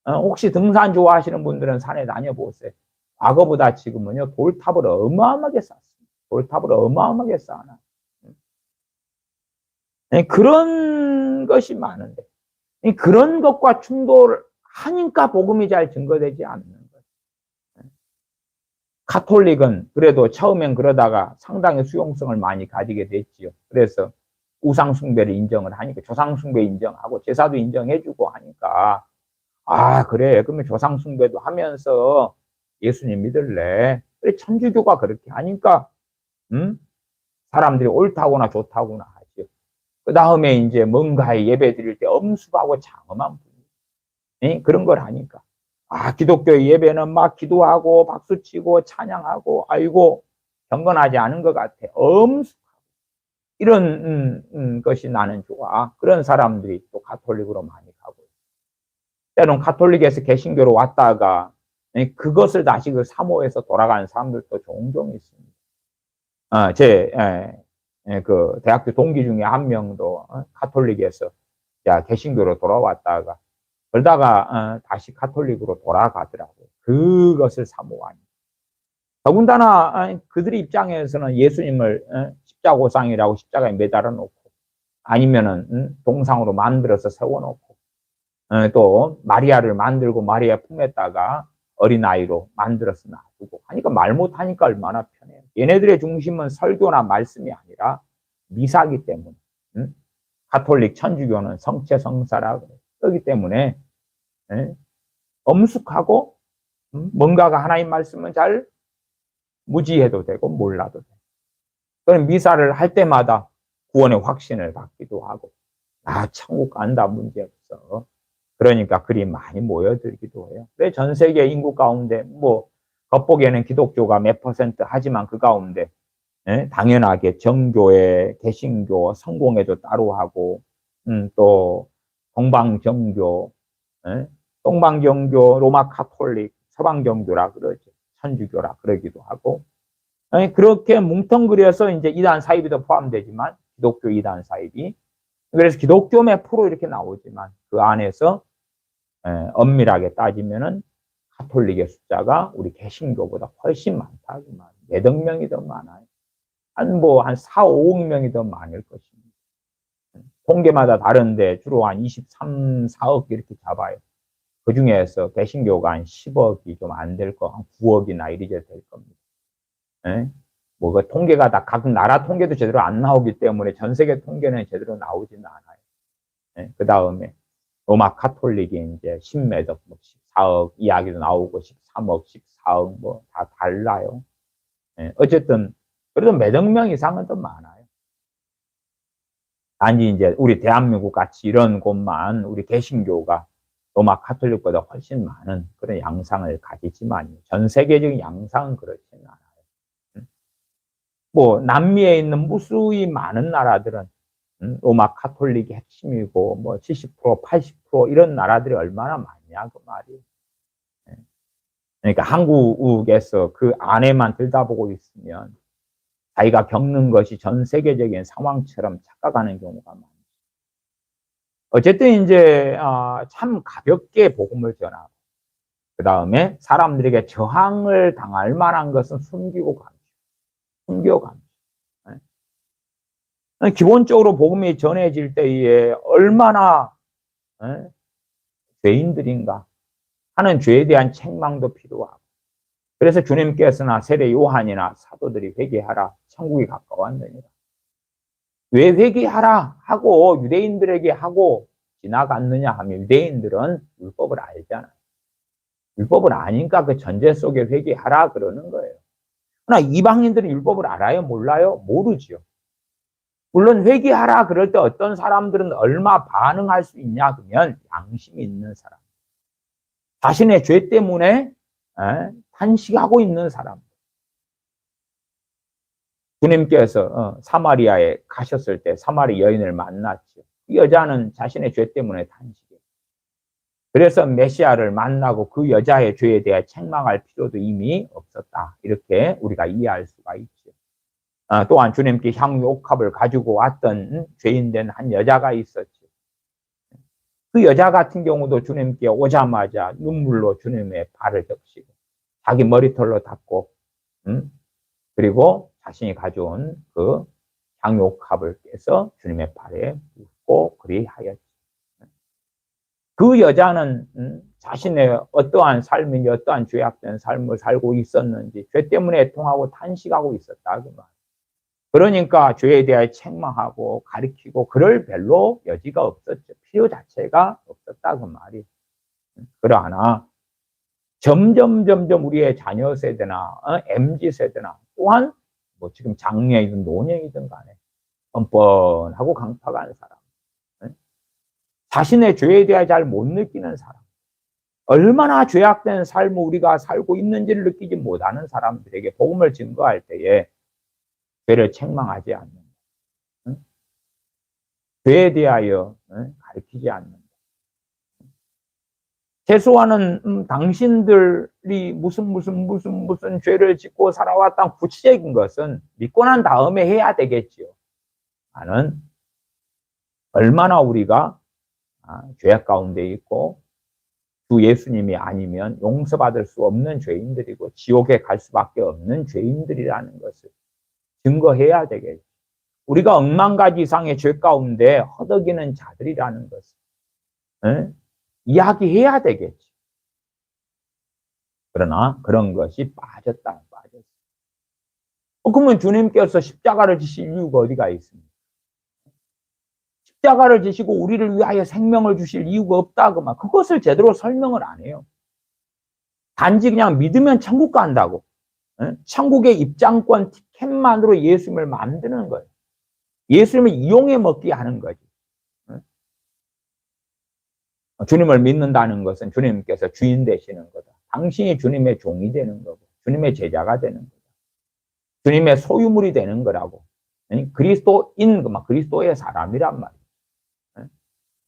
혹시 등산 좋아하시는 분들은 산에 다녀보세요. 과거보다 지금은요 돌탑을 어마어마하게 쌓습니다. 돌탑을 어마어마하게 쌓아놔. 그런 것이 많은데 그런 것과 충돌하니까 복음이 잘 증거되지 않는 거예요. 가톨릭은 그래도 처음엔 그러다가 상당히 수용성을 많이 가지게 됐지요. 그래서 우상 숭배를 인정을 하니까 조상 숭배 인정하고 제사도 인정해주고 하니까 그래 그러면 조상 숭배도 하면서 예수님 믿을래. 그래 천주교가 그렇게 하니까 사람들이 옳다거나 좋다거나 하죠. 그 다음에 이제 뭔가에 예배 드릴 때 엄숙하고 장엄한 분위기 그런 걸 하니까 기독교 예배는 막 기도하고 박수치고 찬양하고 아이고 경건하지 않은 것 같아. 엄숙하고 이런 것이 나는 좋아. 그런 사람들이 또 가톨릭으로 많이 가고 때론 가톨릭에서 개신교로 왔다가 그것을 다시 그 사모해서 돌아가는 사람들도 종종 있습니다. 그 대학교 동기 중에 한 명도 가톨릭에서 개신교로 돌아왔다가 그러다가 다시 가톨릭으로 돌아가더라고요. 그것을 사모하니. 더군다나 그들의 입장에서는 예수님을 십자고상이라고 십자가에 매달아 놓고 아니면은 동상으로 만들어서 세워놓고 또 마리아를 만들고 마리아 품에다가 어린아이로 만들어서 놔두고 하니까 말 못하니까 얼마나 편해요. 얘네들의 중심은 설교나 말씀이 아니라 미사기 때문에 가톨릭 천주교는 성체 성사라 그래요. 그렇기 때문에 엄숙하고 뭔가가 하나님 말씀은 잘 무지해도 되고 몰라도 되고 그런 미사를 할 때마다 구원의 확신을 받기도 하고 천국 간다 문제없어. 그러니까 그리 많이 모여들기도 해요. 그래 전 세계 인구 가운데 뭐 겉보기에는 기독교가 몇 퍼센트 하지만 그 가운데 당연하게 정교회, 개신교, 성공회도 따로 하고 또 동방정교, 동방정교, 로마 카톨릭, 서방정교라 그러죠. 천주교라 그러기도 하고 그렇게 뭉텅그려서 이제 이단 사입이도 포함되지만 기독교 이단 사입이 그래서 기독교 몇 프로 이렇게 나오지만 그 안에서 엄밀하게 따지면은 가톨릭의 숫자가 우리 개신교보다 훨씬 많다. 몇억 명이 더 많아요. 한 4, 5억 명이 더 많을 것입니다. 통계마다 다른데 주로 한 23, 4억 이렇게 잡아요. 그 중에서 개신교가 한 10억이 좀 안 될 거, 한 9억이나 이리저리 될 겁니다. 뭐 그 통계가 다 각 나라 통계도 제대로 안 나오기 때문에 전 세계 통계는 제대로 나오지는 않아요. 그 다음에 로마 카톨릭이 이제 10몇억, 14억 이야기도 나오고 13억, 14억 뭐 다 달라요. 어쨌든 그래도 몇억 명 이상은 더 많아요. 단지 이제 우리 대한민국 같이 이런 곳만 우리 개신교가 로마 카톨릭보다 훨씬 많은 그런 양상을 가지지만 전 세계적인 양상은 그렇지는 않아요. 뭐 남미에 있는 무수히 많은 나라들은 로마 카톨릭이 핵심이고 뭐 70%, 80% 이런 나라들이 얼마나 많냐 그 말이에요. 그러니까 한국에서 그 안에만 들다보고 있으면 자기가 겪는 것이 전 세계적인 상황처럼 착각하는 경우가 많아요. 어쨌든 이제 참 가볍게 복음을 전하고 그 다음에 사람들에게 저항을 당할 만한 것은 숨기고 감추고 숨겨 감추고 기본적으로 복음이 전해질 때에 얼마나 죄인들인가 하는 죄에 대한 책망도 필요하고 그래서 주님께서나 세례 요한이나 사도들이 회개하라 천국이 가까웠느니라 왜 회개하라 하고 유대인들에게 하고 지나갔느냐 하면 유대인들은 율법을 알잖아요. 율법을 아니까 그 전제 속에 회개하라 그러는 거예요. 그러나 이방인들은 율법을 알아요? 몰라요? 모르지요. 물론 회개하라 그럴 때 어떤 사람들은 얼마 반응할 수 있냐 그러면 양심이 있는 사람. 자신의 죄 때문에 탄식하고 있는 사람. 주님께서 사마리아에 가셨을 때 사마리 여인을 만났죠. 이 여자는 자신의 죄 때문에 탄식해요. 그래서 메시아를 만나고 그 여자의 죄에 대해 책망할 필요도 이미 없었다. 이렇게 우리가 이해할 수가 있죠. 또한 주님께 향유 옥합을 가지고 왔던 죄인된 한 여자가 있었죠. 그 여자 같은 경우도 주님께 오자마자 눈물로 주님의 발을 적시고 자기 머리털로 닦고 그리고 자신이 가져온 그 향유옥합을 깨서 주님의 발에 묻고 그리하였지. 그 여자는 자신의 어떠한 삶인지 어떠한 죄악된 삶을 살고 있었는지 죄 때문에 애통하고 탄식하고 있었다 그 말. 그러니까 죄에 대해 책망하고 가리키고 그럴 별로 여지가 없었죠. 필요 자체가 없었다 그 말이. 그러나 점점 우리의 자녀 세대나 MZ 세대나 또한 뭐 지금 장녀이든 노년이든 간에 뻔뻔하고 강팍한 사람, 자신의 죄에 대해 잘 못 느끼는 사람, 얼마나 죄악된 삶을 우리가 살고 있는지를 느끼지 못하는 사람들에게 복음을 증거할 때에 죄를 책망하지 않는다. 죄에 대하여 가르치지 않는다. 최소한은 당신들이 무슨 죄를 짓고 살아왔던 구체적인 것은 믿고 난 다음에 해야 되겠지요. 나는 얼마나 우리가 죄악 가운데 있고 주 예수님이 아니면 용서받을 수 없는 죄인들이고 지옥에 갈 수밖에 없는 죄인들이라는 것을 증거해야 되겠죠. 우리가 억만 가지 이상의 죄 가운데 허덕이는 자들이라는 것을 이야기해야 되겠지. 그러나 그런 것이 빠졌다. 그러면 주님께서 십자가를 지실 이유가 어디가 있습니까? 십자가를 지시고 우리를 위하여 생명을 주실 이유가 없다. 그것을 제대로 설명을 안 해요. 단지 그냥 믿으면 천국 간다고. 천국의 입장권 티켓만으로 예수님을 만드는 거예요. 예수님을 이용해 먹게 하는 거지. 주님을 믿는다는 것은 주님께서 주인 되시는 거다. 당신이 주님의 종이 되는 거고 주님의 제자가 되는 거다. 주님의 소유물이 되는 거라고. 그리스도인, 그리스도의 사람이란 말이에요.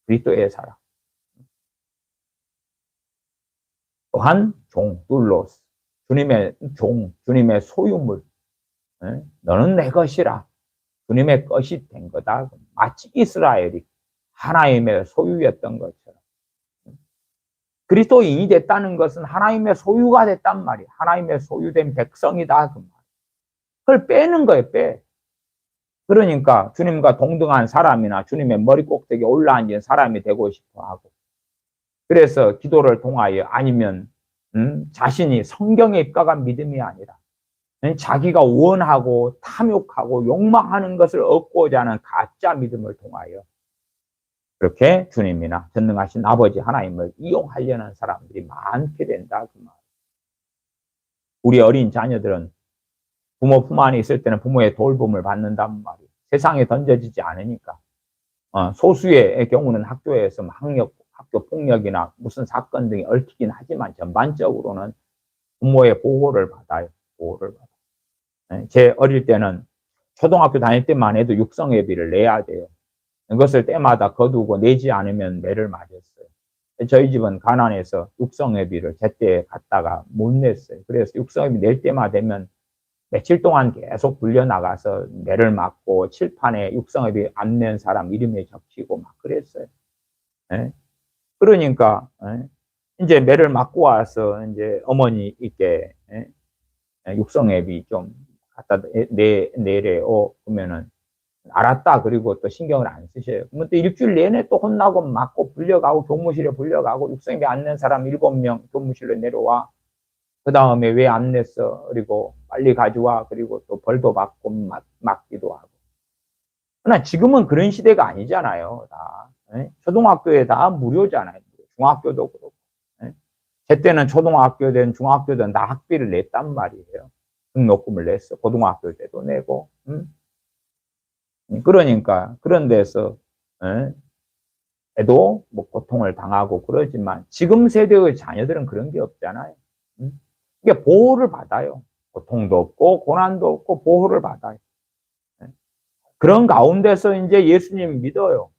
그리스도의 사람. 또한 종, 둘로스. 주님의 종, 주님의 소유물. 너는 내 것이라. 주님의 것이 된 거다. 마치 이스라엘이 하나님의 소유였던 것처럼. 그리스도인이 됐다는 것은 하나님의 소유가 됐단 말이에요. 하나님의 소유된 백성이다. 그 말. 그걸 빼는 거예요, 빼. 그러니까 주님과 동등한 사람이나 주님의 머리 꼭대기에 올라앉은 사람이 되고 싶어 하고. 그래서 기도를 통하여 아니면 자신이 성경에 입각한 믿음이 아니라 자기가 원하고 탐욕하고 욕망하는 것을 얻고자 하는 가짜 믿음을 통하여 그렇게 주님이나 전능하신 아버지 하나님을 이용하려는 사람들이 많게 된다. 그 말. 우리 어린 자녀들은 부모 품 안에 있을 때는 부모의 돌봄을 받는단 말이에요. 세상에 던져지지 않으니까. 소수의 경우는 학교에서 학교 폭력이나 무슨 사건 등이 얽히긴 하지만 전반적으로는 부모의 보호를 받아요. 보호를 받아요. 제 어릴 때는 초등학교 다닐 때만 해도 육성회비를 내야 돼요. 이것을 때마다 거두고 내지 않으면 매를 맞았어요. 저희 집은 가난해서 육성회비를 제때 갔다가 못 냈어요. 그래서 육성회비 낼 때만 되면 며칠 동안 계속 불려나가서 매를 맞고 칠판에 육성회비 안 낸 사람 이름이 적히고 막 그랬어요. 그러니까 이제 매를 맞고 와서 이제 어머니 있게 육성회비 좀 갖다 내래요. 그러면은 알았다. 그리고 또 신경을 안 쓰셔요. 그러면 또 일주일 내내 또 혼나고 맞고 불려가고 교무실에 불려가고 육성회비 안 낸 사람 7명 교무실로 내려와. 그 다음에 왜 안 냈어? 그리고 빨리 가져와. 그리고 또 벌도 받고 맞기도 하고. 그러나 지금은 그런 시대가 아니잖아요. 다 초등학교에 다 무료잖아요. 중학교도 그렇고. 제 때는 초등학교든 중학교든 다 학비를 냈단 말이에요. 등록금을 냈어. 고등학교 때도 내고. 그러니까 그런 데서 에도 뭐 고통을 당하고 그러지만 지금 세대의 자녀들은 그런 게 없잖아요. 이게 보호를 받아요. 고통도 없고 고난도 없고 보호를 받아요. 그런 가운데서 이제 예수님 믿어요.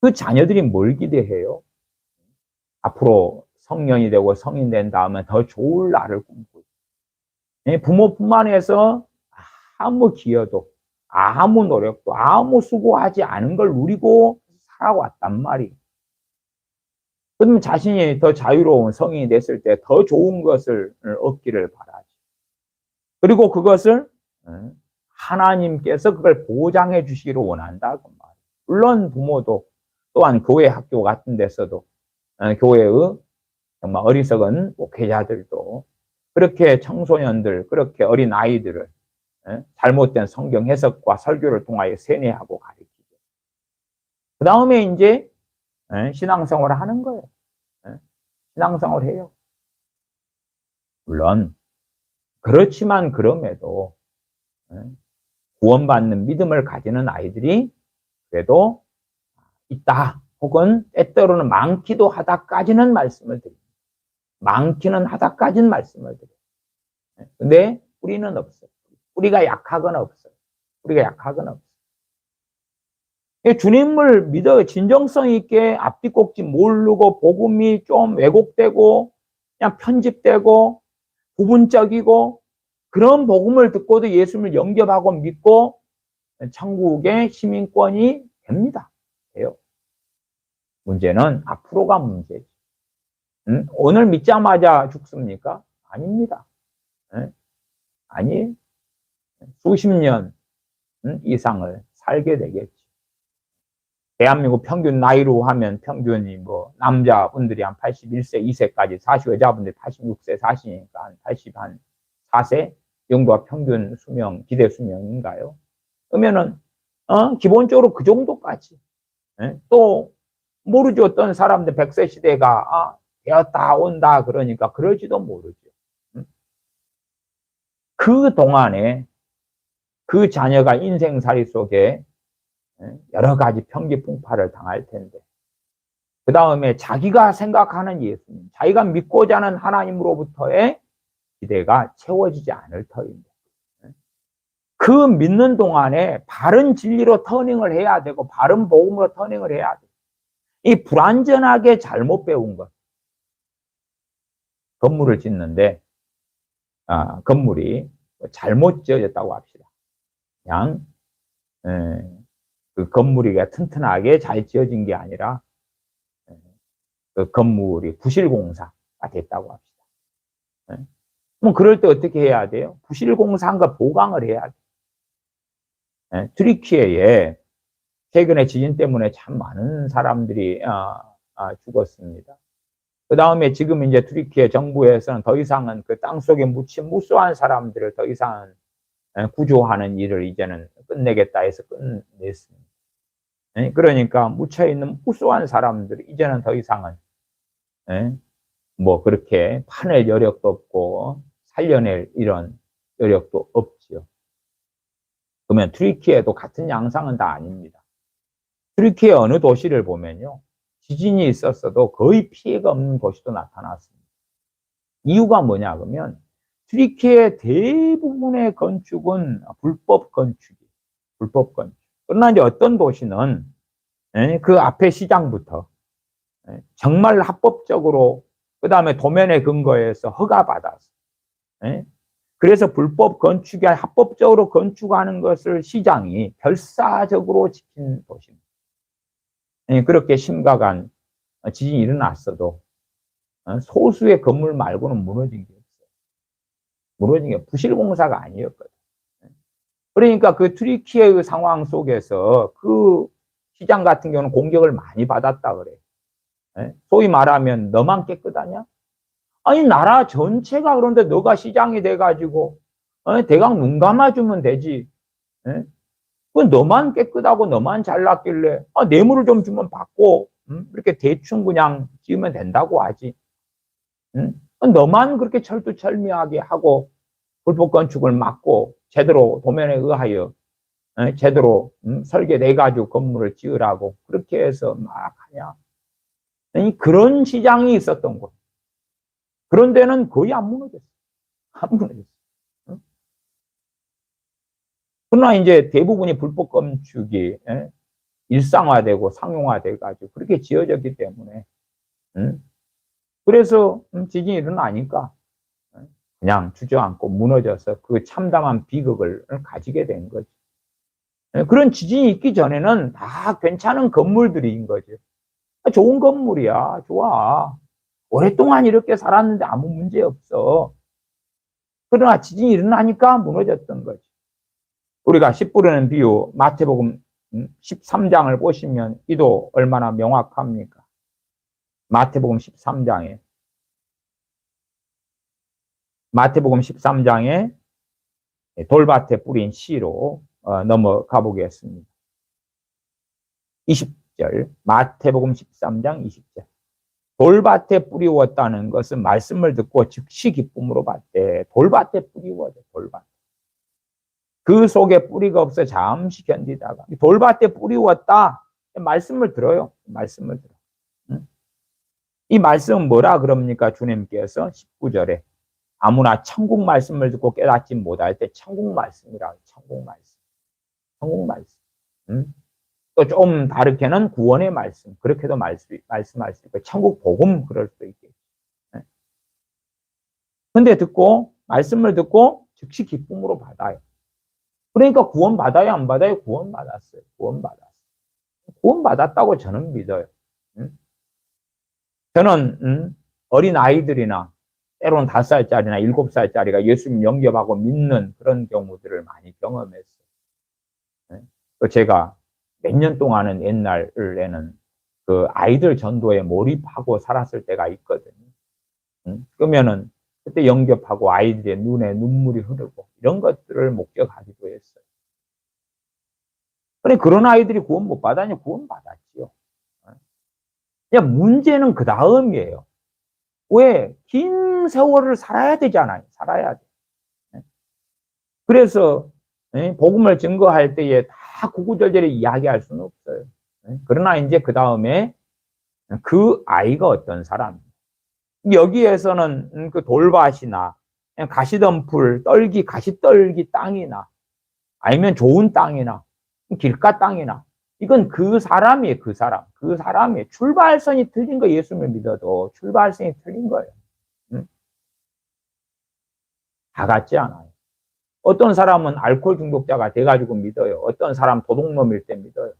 그 자녀들이 뭘 기대해요? 앞으로 성년이 되고 성인 된 다음에 더 좋을 날을 꿈꾸고 부모뿐만 해서 아무 기여도 아무 노력도 아무 수고하지 않은 걸 누리고 살아왔단 말이에요. 그러면 자신이 더 자유로운 성인이 됐을 때 더 좋은 것을 얻기를 바라지. 그리고 그것을 하나님께서 그걸 보장해 주시기를 원한다. 그 말이에요. 물론 부모도 또한 교회 학교 같은 데서도 교회의 정말 어리석은 목회자들도 그렇게 청소년들, 그렇게 어린 아이들을 잘못된 성경 해석과 설교를 통하여 세뇌하고 가르치죠. 그 다음에 이제 신앙생활을 하는 거예요. 신앙생활을 해요. 물론 그렇지만 그럼에도 구원받는 믿음을 가지는 아이들이 그래도 있다. 혹은 때때로는 많기도 하다까지는 말씀을 드립니다. 많기는 하다까지는 말씀을 드려요. 근데 뿌리는 없어요. 뿌리가 약하거나 없어요. 뿌리가 약하거나 없어요. 주님을 믿어 진정성 있게 앞뒤 꼭지 모르고 복음이 좀 왜곡되고 그냥 편집되고 부분적이고 그런 복음을 듣고도 예수님을 영접하고 믿고 천국의 시민권이 됩니다. 돼요. 문제는 앞으로가 문제지. 오늘 믿자마자 죽습니까? 아닙니다. 아니, 수십 년 이상을 살게 되겠지. 대한민국 평균 나이로 하면 평균이 뭐 남자분들이 한 81세, 2세까지 사시고 여자분들이 86세 사시니까 한 84세 정도가 평균 수명, 기대 수명인가요? 그러면은 기본적으로 그 정도까지. 또 모르죠. 어떤 사람들 100세 시대가 되었다 온다 그러니까 그러지도 모르죠. 그 동안에 그 자녀가 인생살이 속에 여러 가지 평기풍파를 당할 텐데 그 다음에 자기가 생각하는 예수님, 자기가 믿고자 하는 하나님으로부터의 기대가 채워지지 않을 터입니다. 그 믿는 동안에 바른 진리로 터닝을 해야 되고 바른 복음으로 터닝을 해야 돼요. 이 불완전하게 잘못 배운 것. 건물을 짓는데 건물이 잘못 지어졌다고 합시다. 그냥 그 건물이 튼튼하게 잘 지어진 게 아니라 그 건물이 부실공사가 됐다고 합시다. 그럼 그럴 때 어떻게 해야 돼요? 부실공사한 거 보강을 해야 돼요. 트리키예에 최근에 지진 때문에 참 많은 사람들이 죽었습니다. 그 다음에 지금 이제 트리키예 정부에서는 더 이상은 그 땅속에 묻힌 무수한 사람들을 더 이상 구조하는 일을 이제는 끝내겠다 해서 끝냈습니다. 그러니까 묻혀있는 무수한 사람들이 이제는 더 이상은 뭐 그렇게 파낼 여력도 없고 살려낼 이런 여력도 없지요. 그러면 트리키예도 같은 양상은 다 아닙니다. 트리키예 어느 도시를 보면요. 지진이 있었어도 거의 피해가 없는 도시도 나타났습니다. 이유가 뭐냐 그러면 트리키예 대부분의 건축은 불법 건축이에요. 불법 건축. 그러나 이제 어떤 도시는 그 앞에 시장부터 정말 합법적으로 그 다음에 도면에 근거해서 허가받아서 그래서 불법 건축이 합법적으로 건축하는 것을 시장이 결사적으로 지킨 도시입니다. 그렇게 심각한 지진이 일어났어도 소수의 건물 말고는 무너진 게 없어요. 무너진 게 부실공사가 아니었거든. 그러니까 그 트리키예의 상황 속에서 그 시장 같은 경우는 공격을 많이 받았다 그래요. 소위 말하면 너만 깨끗하냐? 아니 나라 전체가 그런데 너가 시장이 돼가지고 대강 눈 감아주면 되지. 그 너만 깨끗하고 너만 잘났길래 뇌물을 좀 주면 받고 이렇게 대충 그냥 지으면 된다고 하지. 너만 그렇게 철두철미하게 하고 불법 건축을 막고 제대로 도면에 의하여 제대로 설계돼가지고 건물을 지으라고 그렇게 해서 막 하냐. 그런 시장이 있었던 곳. 그런 데는 거의 안 무너졌어. 안 무너졌어. 그러나 이제 대부분이 불법 건축이 일상화되고 상용화돼가지고 그렇게 지어졌기 때문에 그래서 지진이 일어나니까 그냥 주저앉고 무너져서 그 참담한 비극을 가지게 된 거지. 그런 지진이 있기 전에는 다 괜찮은 건물들인 거지. 좋은 건물이야. 좋아. 오랫동안 이렇게 살았는데 아무 문제 없어. 그러나 지진이 일어나니까 무너졌던 거지. 우리가 씨 뿌리는 비유 마태복음 13장을 보시면 이도 얼마나 명확합니까? 마태복음 13장에 돌밭에 뿌린 씨로 넘어가 보겠습니다. 20절 마태복음 13장 20절 돌밭에 뿌리웠다는 것은 말씀을 듣고 즉시 기쁨으로 받되 돌밭에 뿌리워져 돌밭. 그 속에 뿌리가 없어 잠시 견디다가 돌밭에 뿌리웠다. 말씀을 들어요. 말씀을 들어. 이 말씀은 뭐라 그럽니까? 주님께서 19절에 아무나 천국 말씀을 듣고 깨닫지 못할 때 천국 말씀이라. 천국 말씀. 천국 말씀. 또 좀 다르게는 구원의 말씀. 그렇게도 말씀할 수 있고 천국 복음 그럴 수도 있겠죠. 근데 말씀을 듣고 즉시 기쁨으로 받아요. 그러니까 구원 받아요, 안 받아요? 구원 받았어요. 구원 받았어요. 구원 받았다고 저는 믿어요. 저는 어린 아이들이나 때로는 5살짜리나 7살짜리가 예수님 영접하고 믿는 그런 경우들을 많이 경험했어요. 제가 몇 년 동안은 옛날에는 그 아이들 전도에 몰입하고 살았을 때가 있거든요. 그러면은 그때 영접하고 아이들의 눈에 눈물이 흐르고 이런 것들을 목격하기도 했어요. 그래 그런 아이들이 구원 못 받았냐? 구원 받았지요. 그냥 문제는 그 다음이에요. 왜? 긴 세월을 살아야 되잖아요. 살아야 돼. 그래서 복음을 증거할 때에 다 구구절절히 이야기할 수는 없어요. 그러나 이제 그 다음에 그 아이가 어떤 사람? 여기에서는 그 돌밭이나 가시덤불, 가시떨기 땅이나 아니면 좋은 땅이나 길가 땅이나 이건 그 사람이에요. 그 사람. 그 사람이 출발선이 틀린 거 예수님을 믿어도 출발선이 틀린 거예요. 다 같지 않아요. 어떤 사람은 알코올 중독자가 돼가지고 믿어요. 어떤 사람 도둑놈일 때 믿어요.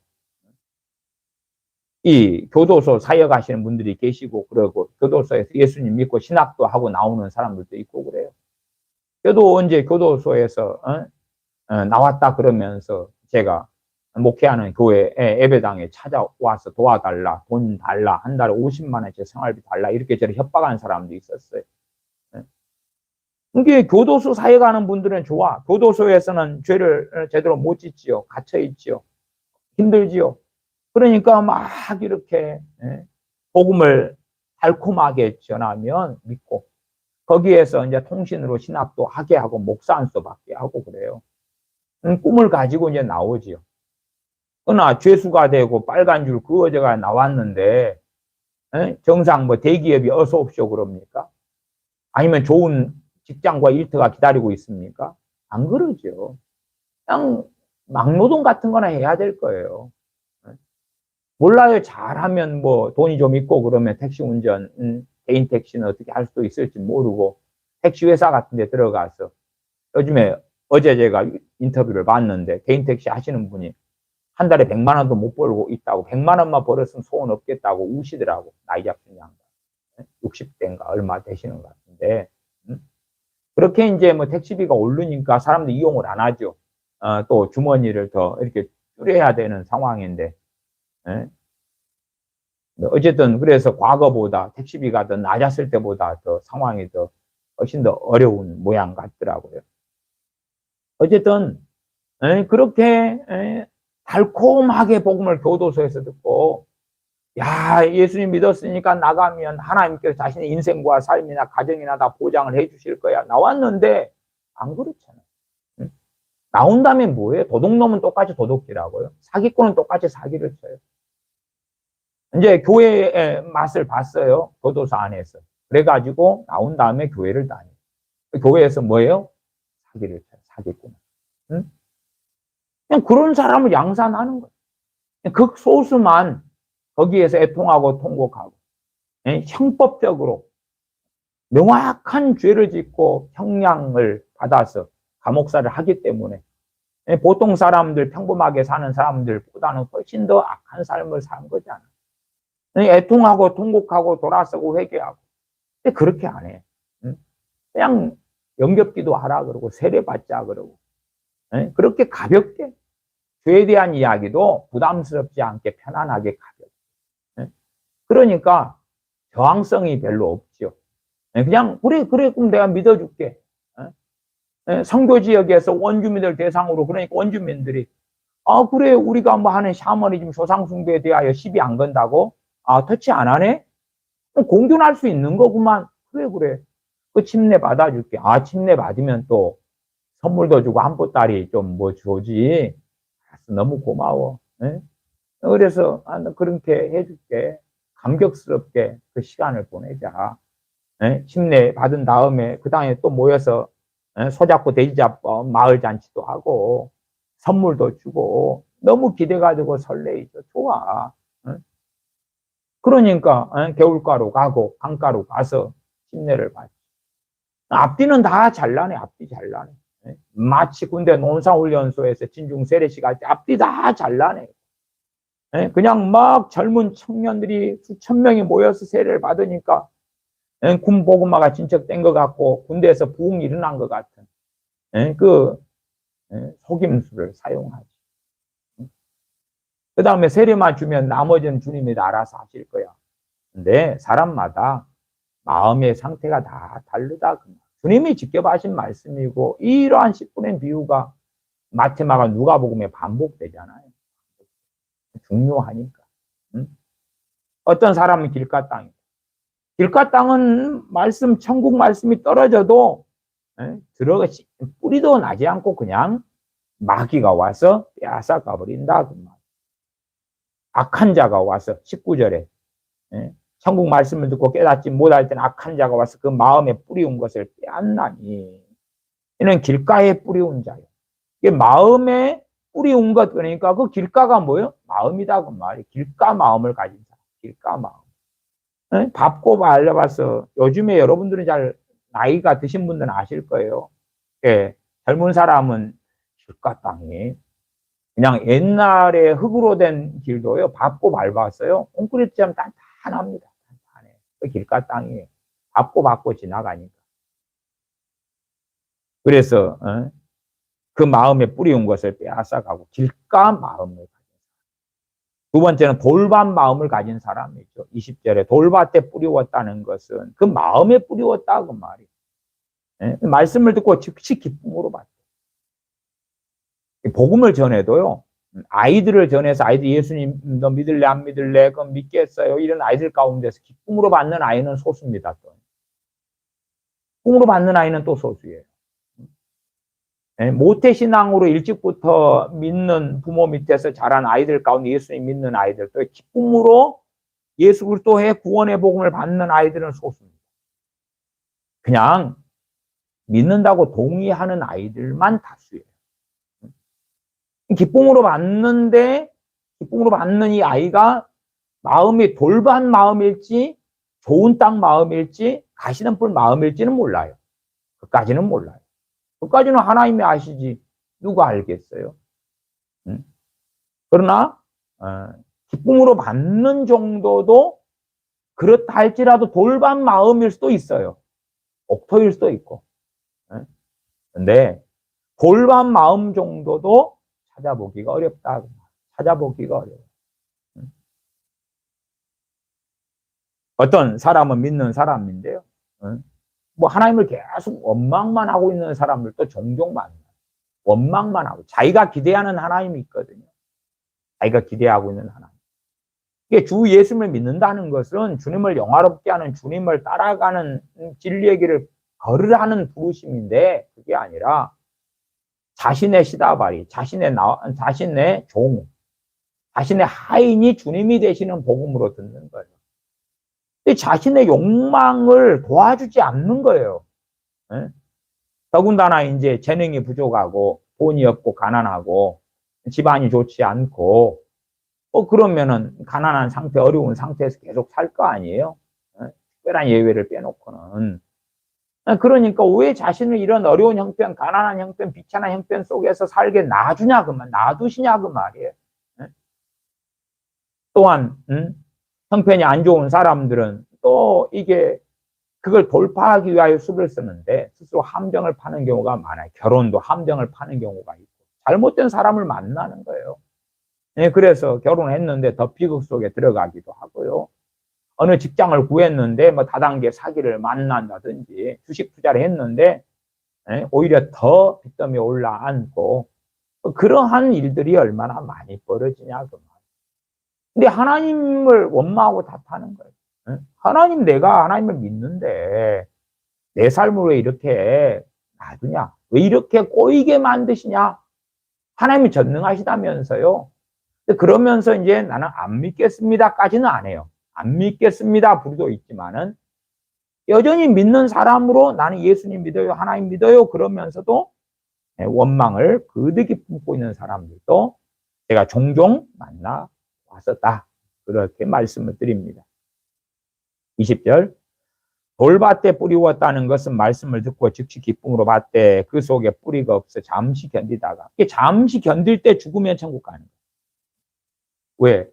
이 교도소 사역 하시는 분들이 계시고 그러고 교도소에서 예수님 믿고 신학도 하고 나오는 사람들도 있고 그래요. 저도 언제 교도소에서 나왔다 그러면서 제가 목회하는 교회 예배당에 찾아와서 도와달라, 돈 달라, 한 달에 50만 원짜리 생활비 달라 이렇게 저를 협박하는 사람도 있었어요. 이게 교도소 사역하는 분들은 좋아. 교도소에서는 죄를 제대로 못 짓지요. 갇혀 있지요. 힘들지요. 그러니까 막 이렇게 복음을 달콤하게 전하면 믿고 거기에서 이제 통신으로 신학도 하게 하고 목사 안수 받게 하고 그래요. 꿈을 가지고 이제 나오지요. 그러나 죄수가 되고 빨간 줄 그어져가 나왔는데 정상 뭐 대기업이 어서 옵쇼 그럽니까? 아니면 좋은 직장과 일터가 기다리고 있습니까? 안 그러죠. 그냥 막노동 같은 거나 해야 될 거예요. 몰라요. 잘하면 뭐 돈이 좀 있고 그러면 택시 운전, 개인 택시는 어떻게 할 수도 있을지 모르고 택시 회사 같은 데 들어가서 요즘에 어제 제가 인터뷰를 봤는데 개인 택시 하시는 분이 한 달에 100만 원도 못 벌고 있다고 100만 원만 벌었으면 소원 없겠다고 우시더라고. 나이 잡힌 양반. 60대인가 얼마 되시는 것 같은데 그렇게 이제 뭐 택시비가 오르니까 사람들 이용을 안 하죠. 또 주머니를 더 이렇게 줄여야 되는 상황인데 어쨌든 그래서 과거보다 택시비가 더 낮았을 때보다 더 상황이 더 훨씬 더 어려운 모양 같더라고요. 어쨌든 그렇게 달콤하게 복음을 교도소에서 듣고 야, 예수님 믿었으니까 나가면 하나님께서 자신의 인생과 삶이나 가정이나 다 보장을 해 주실 거야. 나왔는데 안 그렇잖아. 응? 나온 다음에 뭐예요? 도둑놈은 똑같이 도둑질하고요. 사기꾼은 똑같이 사기를 쳐요. 이제 교회의 맛을 봤어요. 교도소 안에서. 그래가지고 나온 다음에 교회를 다녀요. 교회에서 뭐예요? 사기를 쳐요. 사기꾼. 응? 그냥 그런 사람을 양산하는 거예요. 극소수만 거기에서 애통하고 통곡하고 형법적으로 명확한 죄를 짓고 형량을 받아서 감옥살을 하기 때문에 보통 사람들, 평범하게 사는 사람들보다는 훨씬 더 악한 삶을 산 거잖아. 애통하고 통곡하고 돌아서고 회개하고. 근데 그렇게 안 해. 그냥 영접기도 하라 그러고 세례받자 그러고. 그렇게 가볍게 죄에 대한 이야기도 부담스럽지 않게 편안하게 가볍게. 그러니까 저항성이 별로 없죠. 그냥 그래 그럼 내가 믿어줄게. 선교지역에서 원주민들 대상으로 그러니까 원주민들이 그래 우리가 뭐 하는 샤머니즘 조상숭배에 대하여 시비 안 건다고 터치 안 하네? 공존할 수 있는 거구만. 그래 그 침례 받아줄게. 침례 받으면 또 선물도 주고 한보따리 좀 뭐 주지. 너무 고마워. 그래서 그렇게 해줄게. 감격스럽게 그 시간을 보내자. 침례 받은 다음에 그 다음에 또 모여서 소잡고 돼지잡고 마을 잔치도 하고 선물도 주고 너무 기대가지고 설레이죠. 좋아. 그러니까 겨울가로 가고 강가로 가서 침례를 받지. 앞뒤는 다 잘나네. 앞뒤 잘나네. 마치 군대 논사훈련소에서 진중 세례식 할 때 앞뒤 다 잘나네. 그냥 막 젊은 청년들이 수천 명이 모여서 세례를 받으니까 군 보고마가 진척된 것 같고 군대에서 부흥이 일어난 것 같은 그 속임수를 사용하지. 그 다음에 세례만 주면 나머지는 주님이 알아서 하실 거야. 근데 사람마다 마음의 상태가 다 다르다. 주님이 직접 하신 말씀이고 이러한 10분의 비유가 마태마가 누가복음에 반복되잖아요. 중요하니까. 어떤 사람은 길가 땅이고 길가 땅은 말씀 천국 말씀이 떨어져도 들어가 뿌리도 나지 않고 그냥 마귀가 와서 빼앗아 가버린다. 그 말. 악한 자가 와서 19절에 천국 말씀을 듣고 깨닫지 못할 때는 악한 자가 와서 그 마음에 뿌리운 것을 빼앗나니 이는 길가에 뿌리운 자요. 이게 마음에 뿌리운 것 그러니까 그 길가가 뭐예요? 마음이다 그 말이. 길가 마음을 가진 사람. 길가 마음. 밥고 알려봐서 요즘에 여러분들은 잘 나이가 드신 분들은 아실 거예요. 젊은 사람은 길가 땅이 그냥 옛날에 흙으로 된 길도요. 밟고 밟았어요. 콘크리트처럼 단단합니다. 단단해. 그 길가 땅이 밟고 밟고 지나가니까. 그래서 그 마음에 뿌리운 것을 빼앗아가고 길가 마음을 가진 사람. 두 번째는 돌밭 마음을 가진 사람이죠. 20절에 돌밭에 뿌리웠다는 것은 그 마음에 뿌리웠다 그 말이. 말씀을 듣고 즉시 기쁨으로 받다. 복음을 전해도요. 아이들을 전해서 아이들 예수님 너 믿을래 안 믿을래 그럼 믿겠어요. 이런 아이들 가운데서 기쁨으로 받는 아이는 소수입니다. 또. 기쁨으로 받는 아이는 또 소수예요. 모태신앙으로 일찍부터 믿는 부모 밑에서 자란 아이들 가운데 예수님 믿는 아이들 또 기쁨으로 예수 그리스도의 구원의 복음을 받는 아이들은 소수입니다. 그냥 믿는다고 동의하는 아이들만 다수예요. 기쁨으로 받는데 기쁨으로 받는 이 아이가 마음이 돌밭 마음일지 좋은 땅 마음일지 가시는 뿔 마음일지는 몰라요. 그까지는 몰라요. 그까지는 하나님이 아시지 누가 알겠어요. 그러나 기쁨으로 받는 정도도 그렇다 할지라도 돌밭 마음일 수도 있어요. 옥토일 수도 있고. 근데 돌밭 마음 정도도 찾아보기가 어렵다. 찾아보기가 어려워요. 어떤 사람은 믿는 사람인데요. 뭐 하나님을 계속 원망만 하고 있는 사람들도 종종 많아요. 원망만 하고 자기가 기대하는 하나님이 있거든요. 자기가 기대하고 있는 하나님. 이게 주 예수님을 믿는다는 것은 주님을 영화롭게 하는, 주님을 따라가는 진리의 길을 걸으라는 부르심인데, 그게 아니라 자신의 시다발이, 자신의 종, 자신의 하인이 주님이 되시는 복음으로 듣는 거예요. 자신의 욕망을 도와주지 않는 거예요. 네? 더군다나 이제 재능이 부족하고 돈이 없고 가난하고 집안이 좋지 않고 그러면은 가난한 상태, 어려운 상태에서 계속 살 거 아니에요. 네? 특별한 예외를 빼놓고는. 그러니까 왜 자신을 이런 어려운 형편, 가난한 형편, 비참한 형편 속에서 살게 놔주냐, 놔두시냐, 그 말이에요. 네? 또한, 형편이 안 좋은 사람들은 또 이게 그걸 돌파하기 위하여 수를 쓰는데 스스로 함정을 파는 경우가 많아요. 결혼도 함정을 파는 경우가 있고 잘못된 사람을 만나는 거예요. 네, 그래서 결혼했는데 더 비극 속에 들어가기도 하고요. 어느 직장을 구했는데 뭐 다단계 사기를 만난다든지 주식 투자를 했는데 오히려 더 빚더미에 올라앉고 그러한 일들이 얼마나 많이 벌어지냐 그 말. 근데 하나님을 원망하고 탓하는 거예요. 하나님, 내가 하나님을 믿는데 내 삶을 왜 이렇게 놔두냐? 왜 이렇게 꼬이게 만드시냐? 하나님이 전능하시다면서요. 그러면서 이제 나는 안 믿겠습니다까지는 안 해요. 안 믿겠습니다 부르도 있지만은 여전히 믿는 사람으로 나는 예수님 믿어요, 하나님 믿어요 그러면서도 원망을 그득이 품고 있는 사람들도 제가 종종 만나 왔었다. 그렇게 말씀을 드립니다. 20절. 돌밭에 뿌리웠다는 것은 말씀을 듣고 즉시 기쁨으로 받되 그 속에 뿌리가 없어 잠시 견디다가, 잠시 견딜 때 죽으면 천국 가는 거예요. 왜?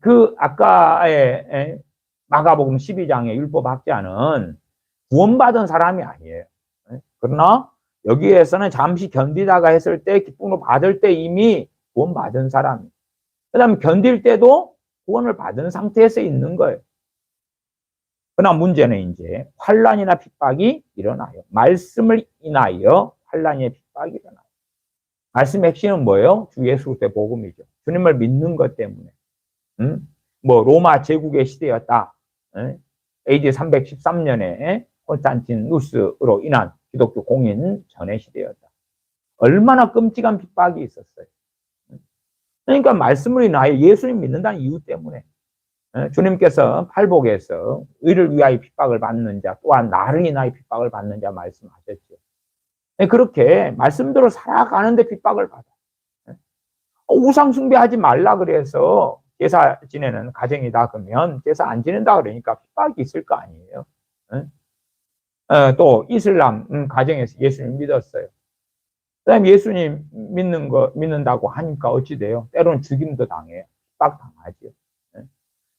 그 아까의 마가복음 12장의 율법학자는 구원받은 사람이 아니에요. 그러나 여기에서는 잠시 견디다가 했을 때 기쁨으로 받을 때 이미 구원받은 사람이에요. 그 다음에 견딜 때도 구원을 받은 상태에서 있는 거예요. 그러나 문제는 이제 환난이나 핍박이 일어나요. 말씀을 인하여 환난이나 핍박이 일어나요. 말씀의 핵심은 뭐예요? 주 예수 그리스도의 복음이죠. 주님을 믿는 것 때문에. 뭐 로마 제국의 시대였다. AD 313년에 콘스탄티누스로 인한 기독교 공인 전의 시대였다. 얼마나 끔찍한 핍박이 있었어요. 그러니까 말씀을 인하여 예수님 믿는다는 이유 때문에 주님께서 팔복에서 의를 위하여 핍박을 받는 자 또한 나를 인하여 핍박을 받는 자 말씀하셨죠. 그렇게 말씀대로 살아가는데 핍박을 받아. 우상 숭배하지 말라 그래서 제사 지내는 가정이다 그러면 제사 안 지낸다 그러니까 핍박이 있을 거 아니에요. 또 이슬람 가정에서 예수님 믿었어요. 그다음에 예수님 믿는다고 하니까 어찌 돼요? 때로는 죽임도 당해요. 핍박 당하죠.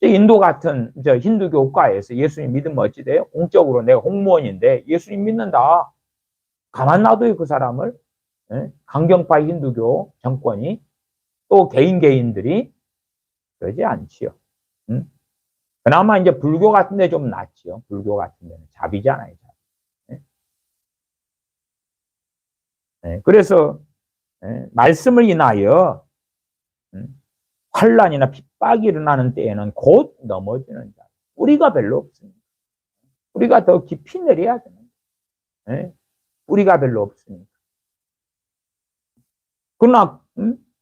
인도 같은 힌두교 국가에서 예수님 믿으면 어찌 돼요? 공적으로 내가 공무원인데 예수님 믿는다. 가만 놔둬요 그 사람을. 강경파 힌두교 정권이 또 개인들이 그러지 않지요. 그나마 이제 불교 같은 데 좀 낫지요. 불교 같은 데는 자비잖아요. 그래서 말씀을 인하여 환난이나 핍박이 일어나는 때에는 곧 넘어지는 자. 뿌리가 별로 없습니다. 뿌리가 더 깊이 내려야 되는 거예요. 뿌리가 별로 없으니까. 그러나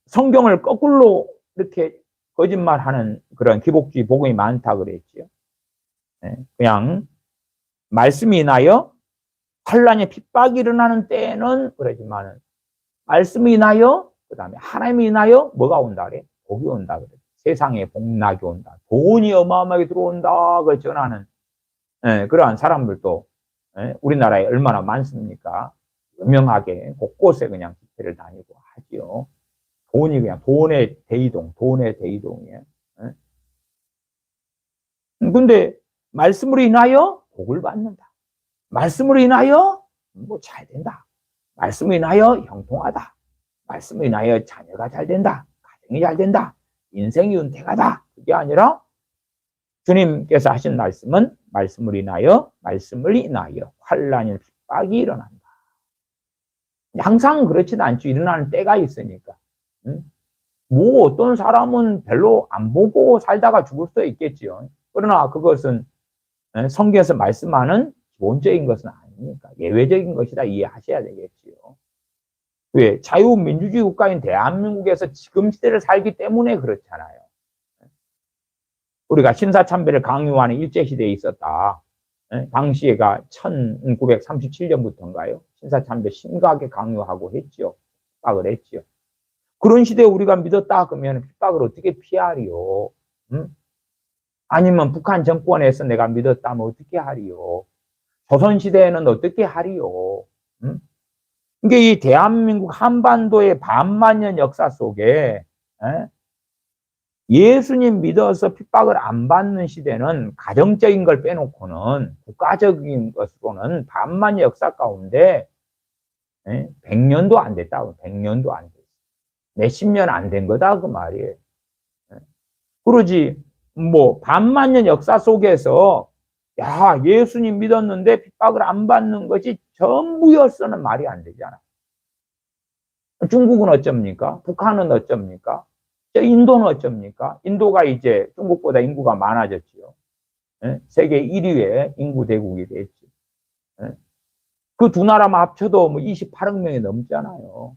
성경을 거꾸로 이렇게 거짓말하는 그런 기복주의 복음이 많다 그랬지요. 그냥 말씀이 인하여 환난의 핍박이 일어나는 때에는 그러지만 말씀이 인하여 그다음에 하나님이 인하여 뭐가 온다 그래? 복이 온다 그래. 세상에 복락이 온다. 돈이 어마어마하게 들어온다. 그 전하는 그러한 사람들도 우리나라에 얼마나 많습니까? 유명하게 곳곳에 그냥 집회를 다니고 하지요. 돈이 그냥 돈의 대이동이에요. 근데 말씀으로 인하여 복을 받는다. 말씀으로 인하여 뭐 잘 된다. 말씀으로 인하여 형통하다. 말씀으로 인하여 자녀가 잘 된다. 가정이 잘 된다. 인생이 은퇴가다. 그게 아니라 주님께서 하신 말씀은 말씀을 인하여 환난이 핍박이 일어난다. 항상 그렇지는 않죠. 일어나는 때가 있으니까. 뭐 어떤 사람은 별로 안 보고 살다가 죽을 수도 있겠지요. 그러나 그것은 성경에서 말씀하는 기본적인 것은 아니니까 예외적인 것이다 이해하셔야 되겠지요. 왜? 자유민주주의 국가인 대한민국에서 지금 시대를 살기 때문에 그렇잖아요. 우리가 신사참배를 강요하는 일제시대에 있었다. 당시에가 1937년부터인가요? 신사참배 심각하게 강요하고 했죠. 핍박을 했죠. 그런 시대에 우리가 믿었다 그러면 핍박을 어떻게 피하리요? 응? 아니면 북한 정권에서 내가 믿었다면 어떻게 하리요? 조선시대에는 어떻게 하리요? 응? 이게 이 대한민국 한반도의 반만년 역사 속에 예수님 믿어서 핍박을 안 받는 시대는 가정적인 걸 빼놓고는 국가적인 것으로는 반만 역사 가운데 100년도 안 됐다. 100년도 안 됐어. 몇십 년 안 된 거다 그 말이에요. 그러지 뭐 반만 년 역사 속에서 야 예수님 믿었는데 핍박을 안 받는 것이 전부였어는 말이 안 되잖아. 중국은 어쩝니까? 북한은 어쩝니까? 인도는 어쩝니까? 인도가 이제 중국보다 인구가 많아졌지요. 세계 1위의 인구 대국이 됐지. 그 두 나라만 합쳐도 뭐 28억 명이 넘잖아요.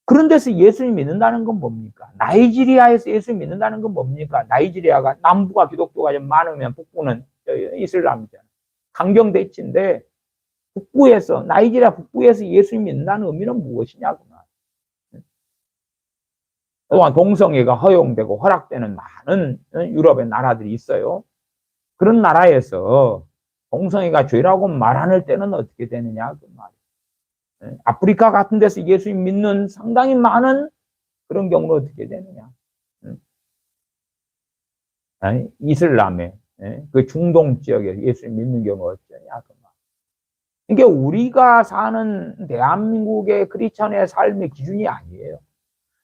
그런 데서 예수님 믿는다는 건 뭡니까? 나이지리아에서 예수님 믿는다는 건 뭡니까? 나이지리아가 남부가 기독교가 좀 많으면 북부는 이슬람이잖아요. 강경대치인데 북부에서 나이지리아 북부에서 예수님 믿는다는 의미는 무엇이냐고. 또한 동성애가 허용되고 허락되는 많은 유럽의 나라들이 있어요. 그런 나라에서 동성애가 죄라고 말하는 때는 어떻게 되느냐 그 말이에요. 아프리카 같은 데서 예수님 믿는 상당히 많은 그런 경우는 어떻게 되느냐. 이슬람의 그 중동 지역에서 예수님 믿는 경우가 어쩌냐 그 말. 이게 우리가 사는 대한민국의 크리스천의 삶의 기준이 아니에요.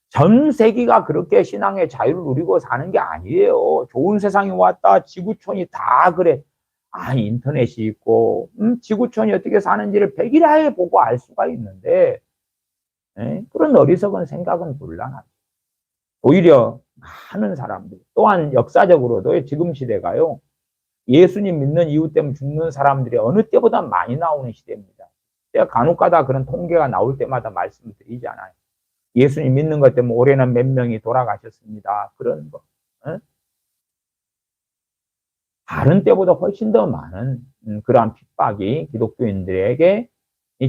전 세계가 그렇게 신앙의 자유를 누리고 사는 게 아니에요. 좋은 세상이 왔다. 지구촌이 다 그래. 인터넷이 있고 지구촌이 어떻게 사는지를 백일하에 보고 알 수가 있는데 그런 어리석은 생각은 곤란하죠. 오히려 많은 사람들 또한 역사적으로도 지금 시대가요. 예수님 믿는 이유 때문에 죽는 사람들이 어느 때보다 많이 나오는 시대입니다. 제가 간혹가다 그런 통계가 나올 때마다 말씀을 드리잖아요. 예수님 믿는 것 때문에 올해는 몇 명이 돌아가셨습니다. 그런 거. 다른 때보다 훨씬 더 많은 그러한 핍박이 기독교인들에게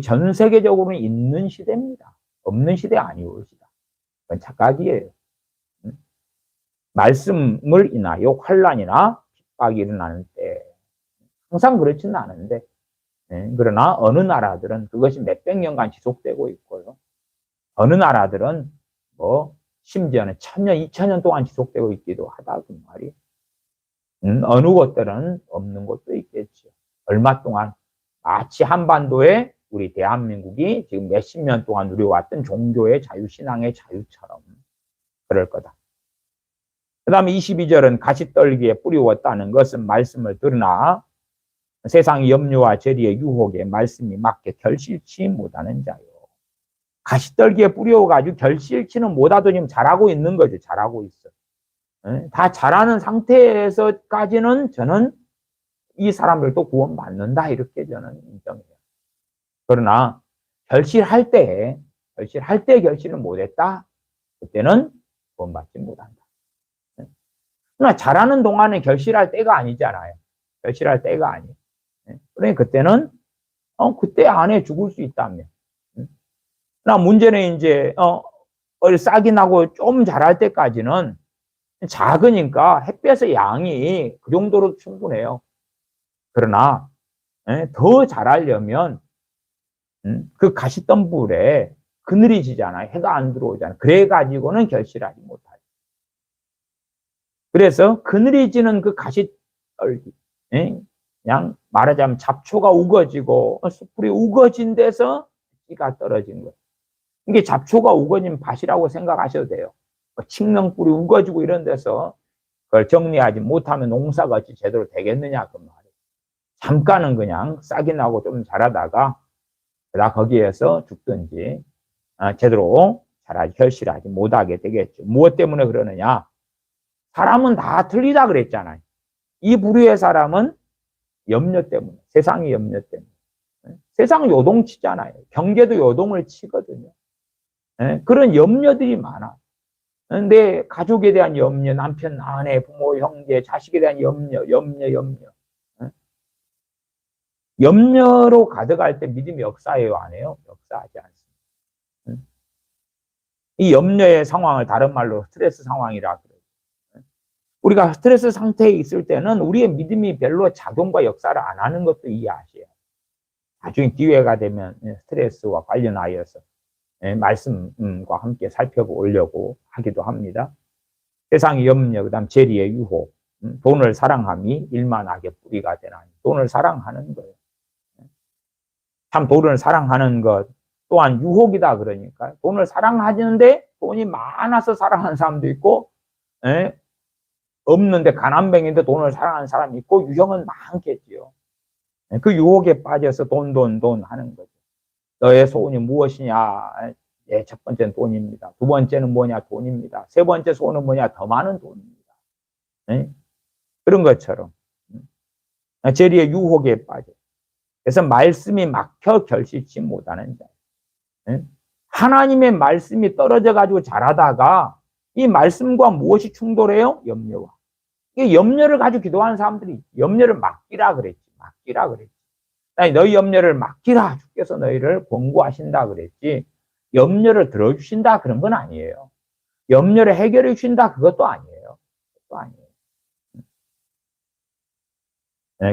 전 세계적으로 있는 시대입니다. 없는 시대 아니오시다. 그건 착각이에요. 말씀을 인하여 환란이나 핍박이 일어나는 때 항상 그렇지는 않은데 그러나 어느 나라들은 그것이 몇백 년간 지속되고 있고요. 어느 나라들은 뭐 심지어는 1000년, 2000년 동안 지속되고 있기도 하다 그 말이. 어느 곳들은 없는 곳도 있겠죠. 얼마 동안 마치 한반도에 우리 대한민국이 지금 몇십 년 동안 누려왔던 종교의 자유, 신앙의 자유처럼 그럴 거다. 그 다음에 22절은 가시떨기에 뿌리웠다는 것은 말씀을 들으나 세상의 염려와 재리의 유혹에 말씀이 맞게 결실치 못하는 자요. 가시떨기에 뿌려가지고 결실치는 못하도 지금 잘하고 있는 거죠. 잘하고 있어. 다 잘하는 상태에서까지는 저는 이 사람들도 구원받는다 이렇게 저는 인정해요. 그러나 결실할 때 결실을 못했다. 그때는 구원받지 못한다. 그러나 잘하는 동안에 결실할 때가 아니잖아요. 결실할 때가 아니에요. 그러니 그때는 그때 안에 죽을 수 있다면. 그러나 문제는 이제 싹이 나고 좀 자랄 때까지는 작으니까 햇볕의 양이 그 정도로 충분해요. 그러나 더 자라려면 그 가시덤불에 그늘이 지잖아요. 해가 안 들어오잖아요. 그래가지고는 결실하지 못하죠. 그래서 그늘이 지는 그 가시떨기, 그냥 말하자면 잡초가 우거지고 숯불이 우거진 데서 씨가 떨어진 거예요. 이게 잡초가 우거진 밭이라고 생각하셔도 돼요. 칡명불이 우거지고 이런 데서 그걸 정리하지 못하면 농사가 어찌 제대로 되겠느냐 그 말이에요. 잠깐은 그냥 싹이 나고 좀 자라다가 거기에서 죽든지 제대로 결실하지 못하게 되겠죠. 무엇 때문에 그러느냐? 사람은 다 틀리다 그랬잖아요. 이 부류의 사람은 염려 때문에, 세상의 염려 때문에. 세상은 요동치잖아요. 경제도 요동을 치거든요. 그런 염려들이 많아. 내 가족에 대한 염려, 남편, 아내, 부모, 형제, 자식에 대한 염려. 염려로 가득할 때 믿음이 역사해요, 안 해요? 역사하지 않습니다. 이 염려의 상황을 다른 말로 스트레스 상황이라 그래요. 우리가 스트레스 상태에 있을 때는 우리의 믿음이 별로 작용과 역사를 안 하는 것도 이해하셔야 해요. 나중에 기회가 되면 스트레스와 관련하여서 말씀과 함께 살펴보려고 하기도 합니다. 세상의 염려, 그 다음 재리의 유혹, 돈을 사랑함이 일만 악의 뿌리가 되나니. 돈을 사랑하는 거예요. 참 돈을 사랑하는 것 또한 유혹이다 그러니까. 돈을 사랑하는데 돈이 많아서 사랑하는 사람도 있고, 없는데 가난뱅인데 돈을 사랑하는 사람이 있고, 유형은 많겠지요. 그 유혹에 빠져서 돈 하는 거죠. 너의 소원이 무엇이냐? 첫 번째는 돈입니다. 두 번째는 뭐냐? 돈입니다. 세 번째 소원은 뭐냐? 더 많은 돈입니다. 그런 것처럼 재리의 유혹에 빠져. 그래서 말씀이 막혀 결실치 못하는 자. 하나님의 말씀이 떨어져 가지고 자라다가 이 말씀과 무엇이 충돌해요? 염려와. 이 염려를 가지고 기도하는 사람들이 염려를 맡기라 그랬지. 아니, 너희 염려를 맡기라. 주께서 너희를 권고하신다 그랬지. 염려를 들어주신다 그런 건 아니에요. 염려를 해결해 주신다 그것도 아니에요.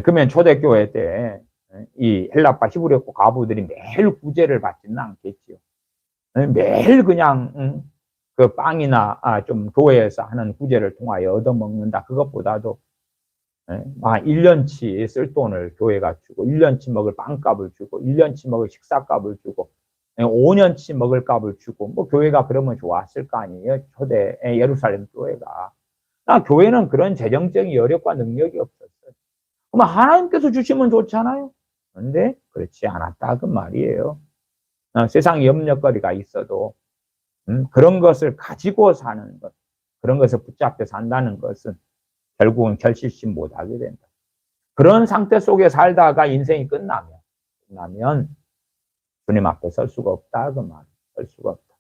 그러면 초대교회 때 이 헬라파 히브리어 과부들이 매일 구제를 받지는 않겠지요. 매일 그냥 그 빵이나 좀 교회에서 하는 구제를 통하여 얻어먹는다. 그것보다도 1년치 쓸 돈을 교회가 주고 1년치 먹을 빵값을 주고 1년치 먹을 식사값을 주고 5년치 먹을 값을 주고 뭐 교회가 그러면 좋았을 거 아니에요. 초대 예루살렘 교회가. 교회는 그런 재정적인 여력과 능력이 없었어요. 그럼 하나님께서 주시면 좋잖아요. 그런데 그렇지 않았다 그 말이에요. 세상 염려거리가 있어도 그런 것을 가지고 사는 것, 그런 것을 붙잡혀 산다는 것은 결국은 결실치 못하게 된다. 그런 상태 속에 살다가 인생이 끝나면 주님 앞에 설 수가 없다 그 말. 설 수가 없다.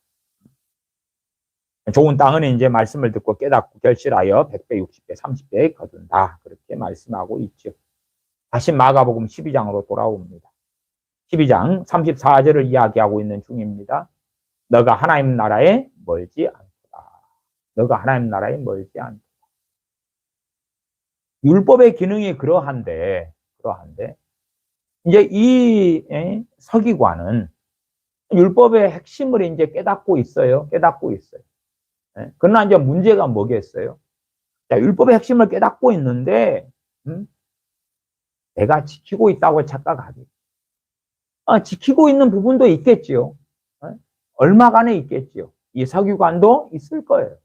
좋은 땅은 이제 말씀을 듣고 깨닫고 결실하여 100배, 60배, 30배 거둔다. 그렇게 말씀하고 있죠. 다시 마가복음 12장으로 돌아옵니다. 12장 34절을 이야기하고 있는 중입니다. 너가 하나님 나라에 멀지 않다. 너가 하나님 나라에 멀지 않다. 율법의 기능이 그러한데 이제 이 서기관은 율법의 핵심을 이제 깨닫고 있어요. 그러나 이제 문제가 뭐겠어요? 자, 율법의 핵심을 깨닫고 있는데 내가 지키고 있다고 착각하기. 지키고 있는 부분도 있겠지요. 얼마간에 있겠지요. 이 서기관도 있을 거예요.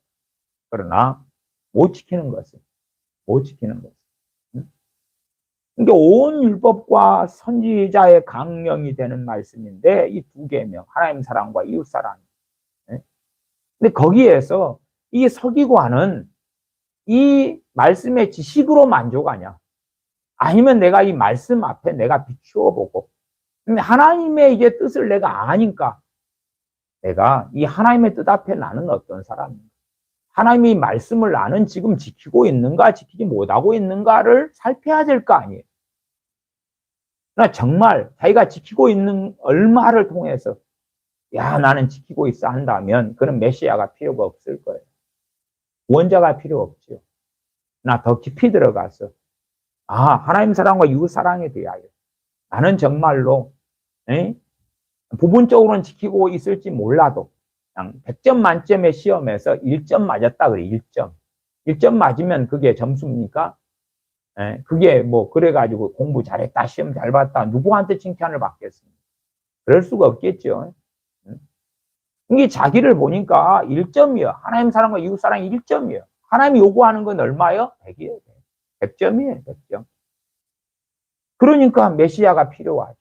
그러나 못 지키는 것은. 그러니까 온 율법과 선지자의 강령이 되는 말씀인데 이 두 계명, 하나님 사랑과 이웃 사랑. 근데 거기에서 이 서기관은 이 말씀의 지식으로 만족하냐? 아니면 내가 이 말씀 앞에 내가 비추어 보고 하나님의 이제 뜻을 내가 아니까 내가 이 하나님의 뜻 앞에 나는 어떤 사람인가? 하나님이 말씀을 나는 지금 지키고 있는가, 지키지 못하고 있는가를 살펴야 될 거 아니에요. 그러나 정말 자기가 지키고 있는 얼마를 통해서 나는 지키고 있어 한다면 그런 메시아가 필요가 없을 거예요. 원자가 필요 없지요. 나 더 깊이 들어가서 하나님 사랑과 이웃 사랑에 대하여 나는 정말로 부분적으로는 지키고 있을지 몰라도 그냥 100점 만점의 시험에서 1점 맞았다 그래. 1점 맞으면 그게 점수입니까? 그게 뭐 그래가지고 공부 잘했다, 시험 잘 봤다, 누구한테 칭찬을 받겠습니까? 그럴 수가 없겠죠. 이게 자기를 보니까 1점이요. 하나님 사랑과 이웃 사랑이 1점이요. 하나님이 요구하는 건 얼마요? 100이에요. 100점이에요. 100점. 그러니까 메시아가 필요하죠.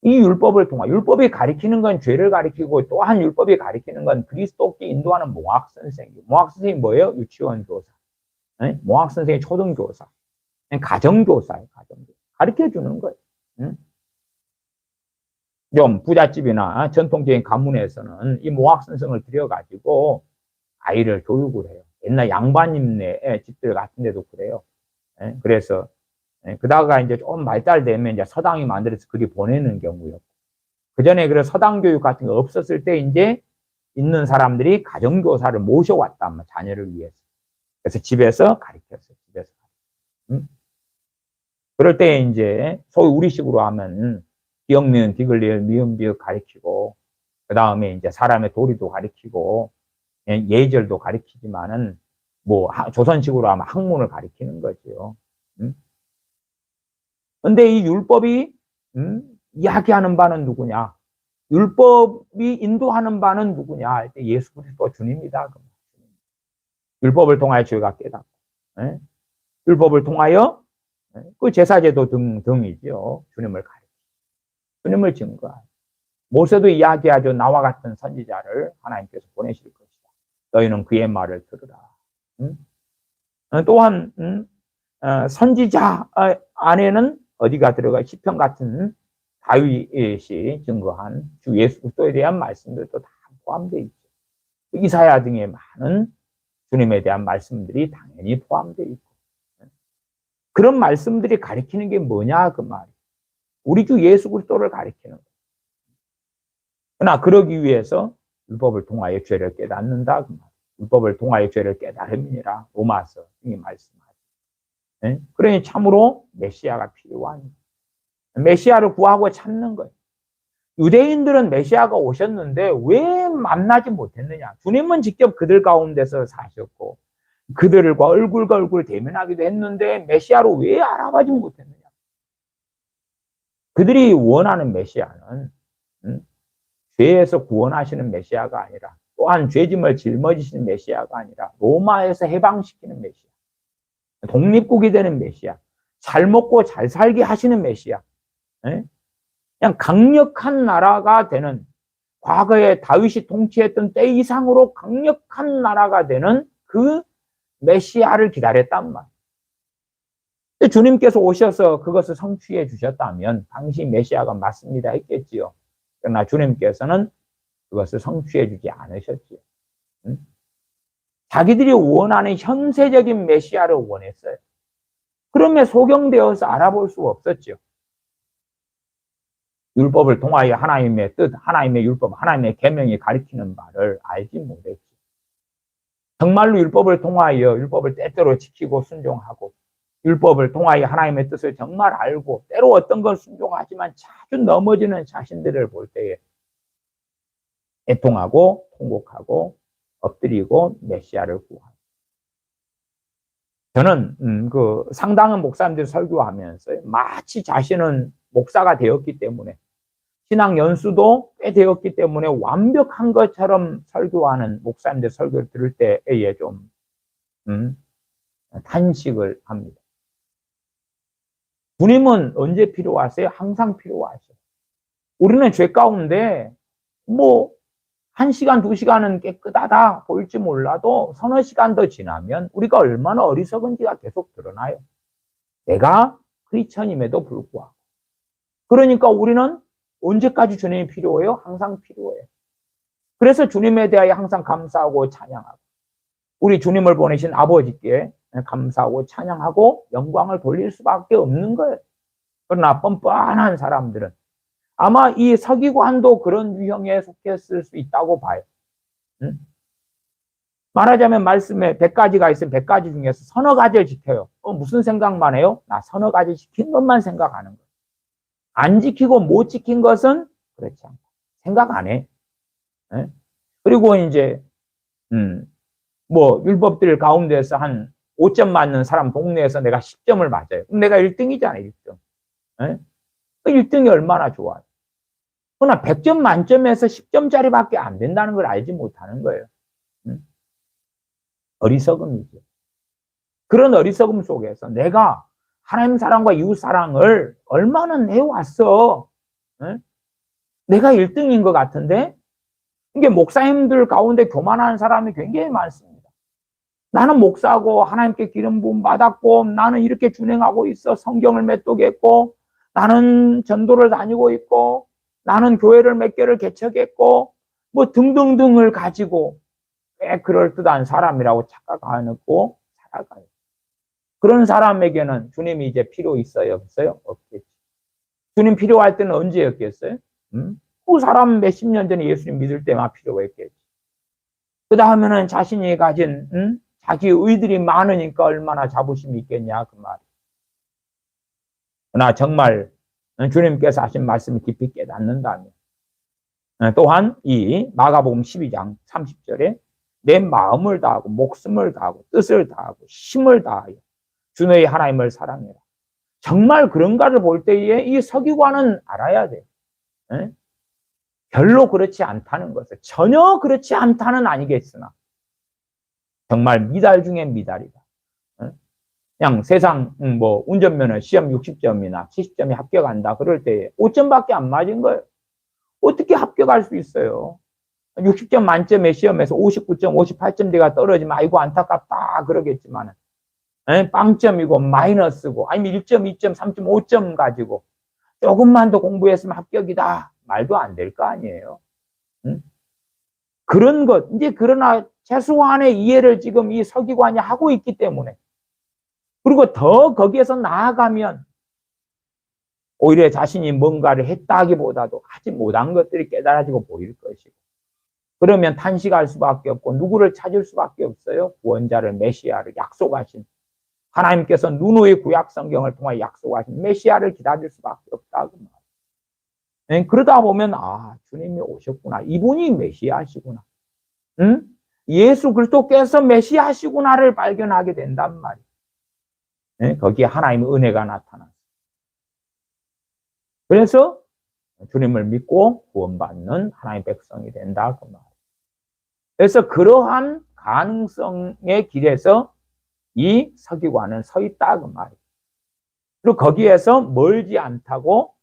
이 율법을 통하 율법이 가리키는 건 죄를 가리키고 또한 율법이 가리키는 건 그리스도께 인도하는 몽학 선생님. 몽학 선생님 뭐예요? 유치원 교사. 네? 몽학 선생님 초등교사. 가정교사예요. 가정교사. 가르쳐 주는 거예요. 응? 좀 부잣집이나 전통적인 가문에서는 이 몽학 선생을 들여가지고 아이를 교육을 해요. 옛날 양반님네 집들 같은 데도 그래요. 예? 그래서 그다가 이제 좀 발달되면 이제 서당이 만들어서 그리 보내는 경우였고, 그 전에 그런 서당 교육 같은 거 없었을 때 이제 있는 사람들이 가정교사를 모셔왔단 말이야, 자녀를 위해서. 그래서 집에서 가르쳤어요. 집에서. 응? 그럴 때 이제 소위 우리식으로 하면 기역, 미은, 디귿, 미음, 비읍 가르치고, 그 다음에 이제 사람의 도리도 가르치고, 예절도 가르치지만은 뭐 조선식으로 하면 학문을 가르치는 거죠. 응? 근데 이 율법이 이야기하는 바는 누구냐? 율법이 인도하는 바는 누구냐? 할 때 예수 그리스도 주님이다. 율법을 통하여 죄가 깨닫고, 예? 율법을 통하여 그 제사제도 등이죠. 주님을 가르치, 주님을 증거하고. 모세도 이야기하죠. 나와 같은 선지자를 하나님께서 보내실 것이다. 너희는 그의 말을 들으라. 또한 선지자 안에는 어디가 들어가? 시편 같은 다윗이 증거한 주 예수 그리스도에 대한 말씀들도 다 포함되어 있죠. 이사야 등의 많은 주님에 대한 말씀들이 당연히 포함되어 있고, 그런 말씀들이 가리키는 게 뭐냐 그 말이에요. 우리 주 예수 그리스도를 가리키는 거예요. 그러나 그러기 위해서 율법을 통하여 죄를 깨닫는다 그 말이에요. 율법을 통하여 죄를 깨달음이니라 로마서 등이 말씀하죠. 그러니 참으로 메시아가 필요한, 메시아를 구하고 찾는 거예요. 유대인들은 메시아가 오셨는데 왜 만나지 못했느냐? 주님은 직접 그들 가운데서 사셨고 그들과 얼굴과 얼굴 대면하기도 했는데 메시아로 왜 알아가지 못했느냐? 그들이 원하는 메시아는 죄에서 구원하시는 메시아가 아니라, 또한 죄짐을 짊어지시는 메시아가 아니라 로마에서 해방시키는 메시아, 독립국이 되는 메시아, 잘 먹고 잘 살게 하시는 메시아, 그냥 강력한 나라가 되는, 과거에 다윗이 통치했던 때 이상으로 강력한 나라가 되는 그 메시아를 기다렸단 말이에요. 주님께서 오셔서 그것을 성취해 주셨다면 당시 메시아가 맞습니다 했겠지요. 그러나 주님께서는 그것을 성취해 주지 않으셨지요. 자기들이 원하는 현세적인 메시아를 원했어요. 그러면 소경되어서 알아볼 수가 없었죠. 율법을 통하여 하나님의 뜻, 하나님의 율법, 하나님의 계명이 가리키는 바를 알지 못했죠. 정말로 율법을 통하여 율법을 때때로 지키고 순종하고, 율법을 통하여 하나님의 뜻을 정말 알고 때로 어떤 걸 순종하지만 자주 넘어지는 자신들을 볼 때에 애통하고 통곡하고 엎드리고 메시아를 구하고. 저는 그 상당한 목사님들 설교하면서 마치 자신은 목사가 되었기 때문에, 신앙 연수도 꽤 되었기 때문에 완벽한 것처럼 설교하는 목사님들 설교를 들을 때에 좀 탄식을 합니다. 주님은 언제 필요하세요? 항상 필요하세요. 우리는 죄 가운데 뭐 1시간, 2시간은 깨끗하다 보일지 몰라도 서너 시간 더 지나면 우리가 얼마나 어리석은지가 계속 드러나요. 내가 크리스천임에도 불구하고. 그러니까 우리는 언제까지 주님이 필요해요? 항상 필요해요. 그래서 주님에 대하여 항상 감사하고 찬양하고, 우리 주님을 보내신 아버지께 감사하고 찬양하고 영광을 돌릴 수밖에 없는 거예요. 그러나 뻔뻔한 사람들은 아마 이 서기관도 그런 유형에 속했을 수 있다고 봐요. 말하자면 말씀에 100가지가 있으면 100가지 중에서 서너 가지를 지켜요. 무슨 생각만 해요? 나 서너 가지 지킨 것만 생각하는 거예요. 안 지키고 못 지킨 것은 그렇지 않고 생각 안 해. 그리고 이제 뭐 율법들 가운데서 한 5점 맞는 사람 동네에서 내가 10점을 맞아요. 그럼 내가 1등이잖아요. 1등. 1등이 얼마나 좋아요. 그러나 100점 만점에서 10점짜리밖에 안 된다는 걸 알지 못하는 거예요. 어리석음이죠. 그런 어리석음 속에서 내가 하나님 사랑과 이웃 사랑을 얼마나 해왔어. 내가 1등인 것 같은데 이게 목사님들 가운데 교만한 사람이 굉장히 많습니다. 나는 목사고 하나님께 기름 부음 받았고 나는 이렇게 준행하고 있어. 성경을 맺독했고 나는 전도를 다니고 있고 나는 교회를 몇 개를 개척했고 뭐 등등등을 가지고 꽤 그럴듯한 사람이라고 착각하고 살아가요. 그런 사람에게는 주님이 이제 필요 있어요? 없어요? 없겠지. 주님 필요할 때는 언제였겠어요? 그 사람 몇십 년 전에 예수님 믿을 때만 필요했겠지. 그 다음에는 자신이 가진 자기 의들이 많으니까 얼마나 자부심이 있겠냐 그 말이에요. 그러나 정말 주님께서 하신 말씀을 깊이 깨닫는다면 또한 이 마가복음 12장 30절에 내 마음을 다하고 목숨을 다하고 뜻을 다하고 힘을 다하여 주 너희 하나님을 사랑해라. 정말 그런가를 볼 때에 이 서기관은 알아야 돼요. 별로 그렇지 않다는 것을. 전혀 그렇지 않다는 아니겠으나 정말 미달 중에 미달이다. 그냥 세상 뭐 운전면허 시험 60점이나 70점이 합격한다 그럴 때 5점밖에 안 맞은 거예요. 어떻게 합격할 수 있어요? 60점 만점의 시험에서 59점, 58점대가 떨어지면 아이고 안타깝다 그러겠지만 빵점이고 마이너스고 아니면 1점, 2점, 3점, 5점 가지고 조금만 더 공부했으면 합격이다. 말도 안 될 거 아니에요. 그런 것, 이제 그러나 최소한의 이해를 지금 이 서기관이 하고 있기 때문에 그리고 더 거기에서 나아가면 오히려 자신이 뭔가를 했다기보다도 하지 못한 것들이 깨달아지고 보일 것이고 그러면 탄식할 수밖에 없고 누구를 찾을 수밖에 없어요. 구원자를 메시아를 약속하신 하나님께서 누누이 구약 성경을 통해 약속하신 메시아를 기다릴 수밖에 없다. 그 말. 그러다 보면 아 주님이 오셨구나. 이분이 메시아시구나. 응? 예수 그리스도께서 메시아시구나를 발견하게 된단 말이에요. 거기에 하나님의 은혜가 나타났어요. 그래서 주님을 믿고 구원받는 하나님의 백성이 된다. 그 말. 그래서 그러한 가능성의 길에서 이 서기관은 서 있다. 그 말이에요. 그리고 거기에서 멀지 않다고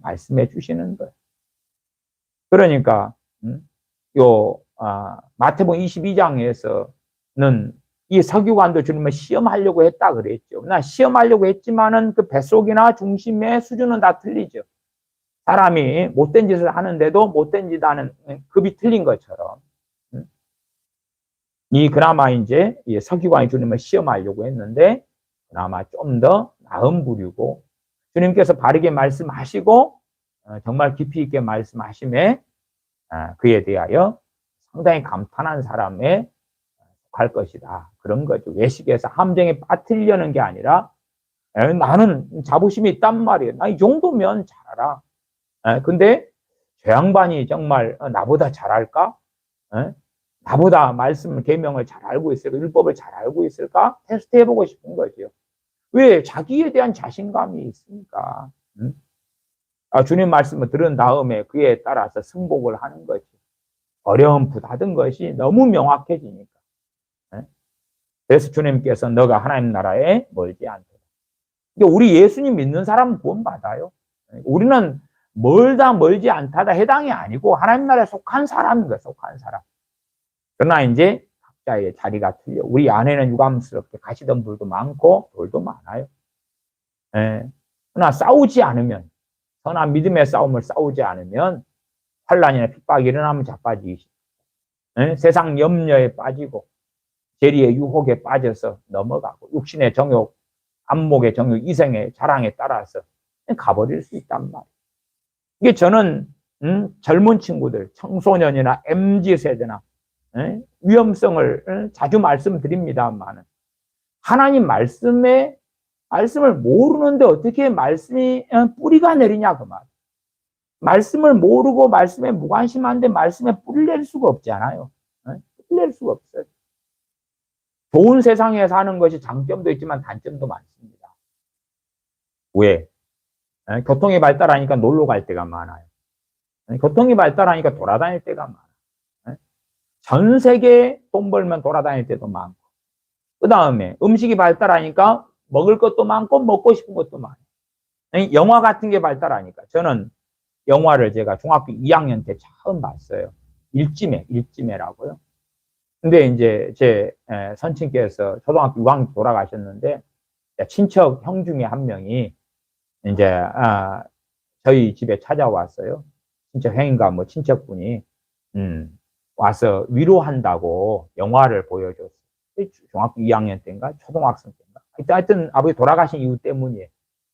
말씀해 주시는 거예요. 그러니까 마태복음 22장에서는 이 서기관도 주님을 시험하려고 했다 그랬죠. 나 시험하려고 했지만은 그 뱃속이나 중심의 수준은 다 틀리죠. 사람이 못된 짓을 하는데도 못된 짓 하는 급이 틀린 것처럼 그나마 이제 이 서기관이 주님을 시험하려고 했는데 그나마 좀 더 나은 부류고 주님께서 바르게 말씀하시고 정말 깊이 있게 말씀하심에 그에 대하여 상당히 감탄한 사람에 속할 것이다. 그런 거죠. 외식에서 함정에 빠뜨리려는 게 아니라 나는 자부심이 있단 말이에요. 나 이 정도면 잘하라. 근데 저 양반이 정말 나보다 잘할까? 나보다 말씀을 계명을 잘 알고 있을까? 율법을 잘 알고 있을까? 테스트 해보고 싶은 거죠. 왜? 자기에 대한 자신감이 있으니까. 주님 말씀을 들은 다음에 그에 따라서 승복을 하는 거지. 어려움부다든 것이 너무 명확해지니까. 그래서 주님께서 너가 하나님 나라에 멀지 않다. 우리 예수님 믿는 사람은 구원받아요. 우리는 멀다 멀지 않다다 해당이 아니고 하나님 나라에 속한 사람인 거예요. 속한 사람. 그러나 이제 각자의 자리가 틀려. 우리 안에는 유감스럽게 가시던 불도 많고 돌도 많아요. 그러나 싸우지 않으면 선한 믿음의 싸움을 싸우지 않으면 환난이나 핍박이 일어나면 자빠지시. 세상 염려에 빠지고 재리의 유혹에 빠져서 넘어가고 육신의 정욕, 안목의 정욕, 이생의 자랑에 따라서 가버릴 수 있단 말이에요. 이게 저는 젊은 친구들, 청소년이나 MZ세대나 위험성을 자주 말씀드립니다만 하나님 말씀을 모르는데 어떻게 말씀이 뿌리가 내리냐 그 말. 말씀을 모르고 말씀에 무관심한데 말씀에 뿌리를 낼 수가 없잖아요. 뿌리를 낼 수가 없어요. 좋은 세상에 사는 것이 장점도 있지만 단점도 많습니다. 왜? 교통이 발달하니까 놀러 갈 때가 많아요. 교통이 발달하니까 돌아다닐 때가 많아요. 전 세계에 돈 벌면 돌아다닐 때도 많고 그 다음에 음식이 발달하니까 먹을 것도 많고 먹고 싶은 것도 많아요. 영화 같은 게 발달하니까 저는 영화를 제가 중학교 2학년 때 처음 봤어요. 일지매라고요. 근데 이제 제 선친께서 초등학교 6학년 돌아가셨는데 친척 형 중에 한 명이 이제 저희 집에 찾아왔어요. 친척 형인가 뭐 친척분이 와서 위로한다고 영화를 보여줬어요. 중학교 2학년 때인가 초등학생 때인가. 하여튼 아버지 돌아가신 이유 때문이에요.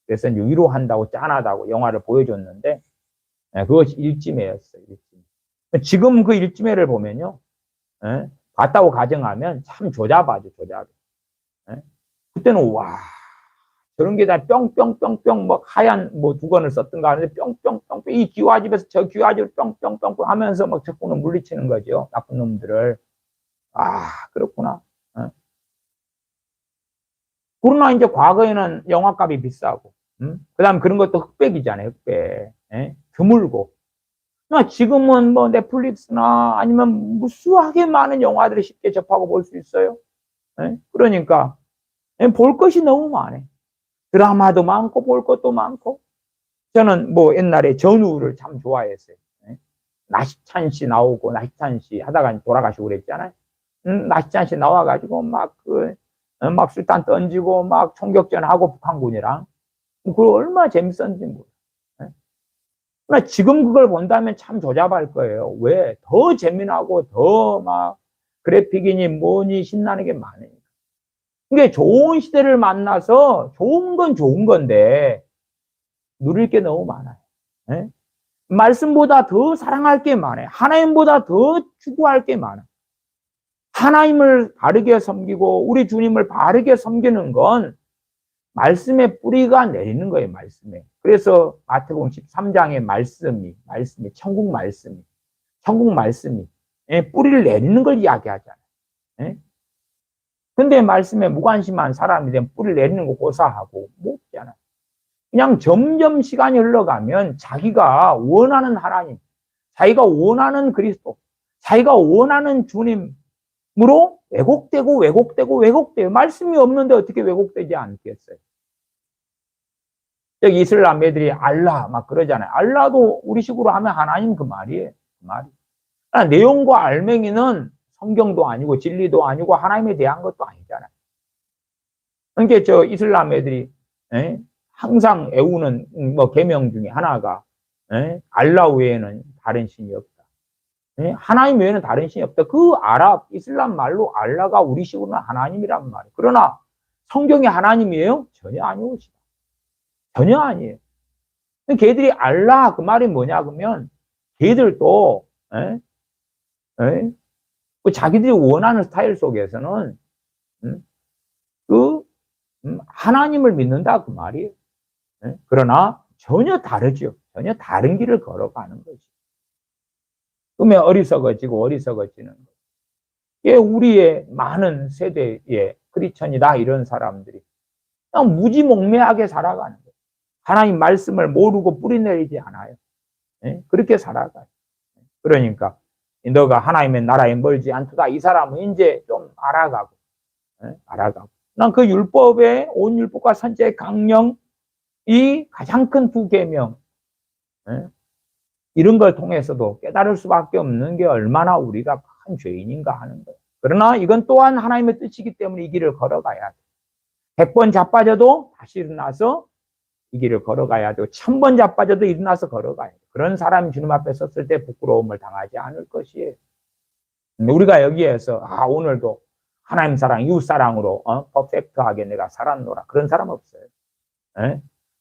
그래서 이제 위로한다고 짠하다고 영화를 보여줬는데 그것이 일지매였어요. 일지매. 지금 그 일지매를 보면요. 봤다고 가정하면 참 조잡하죠. 조잡해. 그때는 와 저런 게 다 뿅뿅뿅뿅 뭐 하얀 뭐 두건을 썼던가 하는데 뿅뿅뿅뿅 이 기와집에서 저 기와집을 뿅뿅뿅뿅 하면서 막 적군을 물리치는 거죠. 나쁜 놈들을. 그렇구나. 그러나 이제 과거에는 영화값이 비싸고, 그다음 그런 것도 흑백이잖아요, 흑백. 드물고. 지금은 뭐 넷플릭스나 아니면 무수하게 많은 영화들을 쉽게 접하고 볼 수 있어요. 그러니까 볼 것이 너무 많아요. 드라마도 많고 볼 것도 많고. 저는 뭐 옛날에 전우를 참 좋아했어요. 나시찬 씨 나오고 나시찬 씨 하다가 돌아가시고 그랬잖아요. 나시찬 씨 나와가지고 막 술탄 던지고 막 총격전하고 북한군이랑 그걸 얼마나 재밌었는지 모르겠어요. 그러나 지금 그걸 본다면 참 조잡할 거예요. 왜? 더 재미나고 더 막 그래픽이니 뭐니 신나는 게 많으니까. 이게 좋은 시대를 만나서 좋은 건 좋은 건데 누릴 게 너무 많아요. 말씀보다 더 사랑할 게 많아요. 하나님보다 더 추구할 게 많아요. 하나님을 바르게 섬기고 우리 주님을 바르게 섬기는 건 말씀의 뿌리가 내리는 거예요. 말씀에. 그래서 마태복음 13장의 말씀이 천국 말씀이 뿌리를 내리는 걸 이야기하잖아요. 근데 말씀에 무관심한 사람이 되면 뿌리를 내리는 거 고사하고 못 없잖아요. 그냥 점점 시간이 흘러가면 자기가 원하는 하나님, 자기가 원하는 그리스도, 자기가 원하는 주님으로 왜곡되고 말씀이 없는데 어떻게 왜곡되지 않겠어요? 여기 이슬람 애들이 알라 막 그러잖아요. 알라도 우리식으로 하면 하나님 그 말이에요. 그 말이. 내용과 알맹이는 성경도 아니고 진리도 아니고 하나님에 대한 것도 아니잖아요. 그러니까 저 이슬람 애들이 항상 애우는 뭐 계명 중에 하나가 알라 외에는 다른 신이 없다. 하나님 외에는 다른 신이 없다. 그 아랍 이슬람 말로 알라가 우리식으로는 하나님이란 말이에요. 그러나 성경이 하나님이에요? 전혀 아니오죠. 전혀 아니에요. 걔들이 알라 그 말이 뭐냐 그러면 걔들도 자기들이 원하는 스타일 속에서는 하나님을 믿는다 그 말이에요. 그러나 전혀 다르죠. 전혀 다른 길을 걸어가는 거죠. 그러면 어리석어지는 거죠. 이게 우리의 많은 세대의 크리스천이다 이런 사람들이 그냥 무지몽매하게 살아가는 거예요. 하나님 말씀을 모르고 뿌리내리지 않아요. 그렇게 살아가요. 그러니까 너가 하나님의 나라에 멀지 않도다. 이 사람은 이제 좀 알아가고. 난 그 율법의 온 율법과 선제 강령 이 가장 큰 두 계명 이런 걸 통해서도 깨달을 수밖에 없는 게 얼마나 우리가 큰 죄인인가 하는 거예요. 그러나 이건 또한 하나님의 뜻이기 때문에 이 길을 걸어가야 돼. 100번 자빠져도 다시 일어나서 이 길을 걸어가야 되고 1000번 자빠져도 일어나서 걸어가야 돼. 그런 사람이 주님 앞에 섰을 때 부끄러움을 당하지 않을 것이에요. 우리가 여기에서 오늘도 하나님 사랑, 이웃 사랑으로 퍼펙트하게 내가 살았노라. 그런 사람 없어요.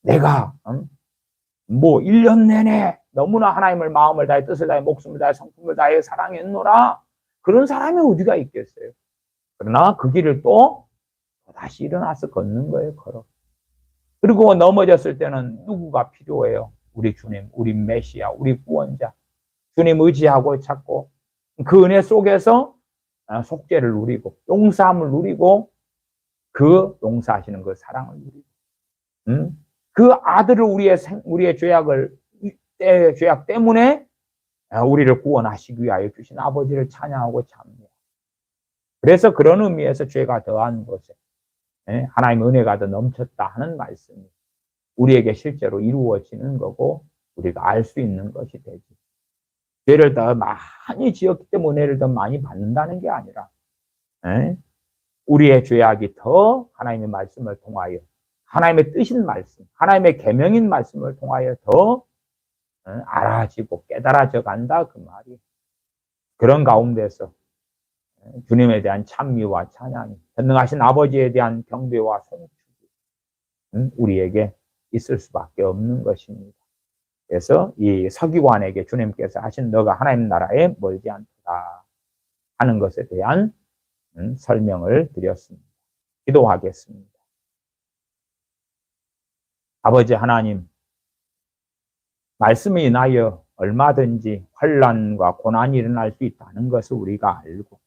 내가 뭐 1년 내내 너무나 하나님을 마음을 다해 뜻을 다해 목숨을 다해 성품을 다해 사랑했노라. 그런 사람이 어디가 있겠어요. 그러나 그 길을 또 다시 일어나서 걷는 거예요. 걸어. 그리고 넘어졌을 때는 누구가 필요해요? 우리 주님, 우리 메시아, 우리 구원자. 주님 의지하고 찾고 그 은혜 속에서 속죄를 누리고 용서함을 누리고 그 용서하시는 그 사랑을 누리고 그 아들을 우리의 죄악 때문에 우리를 구원하시기 위하여 주신 아버지를 찬양하고 찬미해요. 그래서 그런 의미에서 죄가 더한 것에 하나님의 은혜가 더 넘쳤다 하는 말씀이 우리에게 실제로 이루어지는 거고 우리가 알 수 있는 것이 되지. 죄를 더 많이 지었기 때문에 은혜를 더 많이 받는다는 게 아니라 우리의 죄악이 더 하나님의 말씀을 통하여 하나님의 뜻인 말씀, 하나님의 계명인 말씀을 통하여 더 알아지고 깨달아져 간다 그 말이. 그런 가운데서 주님에 대한 찬미와 찬양이, 전능하신 아버지에 대한 경배와 송축이 우리에게 있을 수밖에 없는 것입니다. 그래서 이 서기관에게 주님께서 하신 너가 하나님 나라에 멀지 않다 하는 것에 대한 설명을 드렸습니다. 기도하겠습니다. 아버지 하나님, 말씀이 인하여 얼마든지 환난과 고난이 일어날 수 있다는 것을 우리가 알고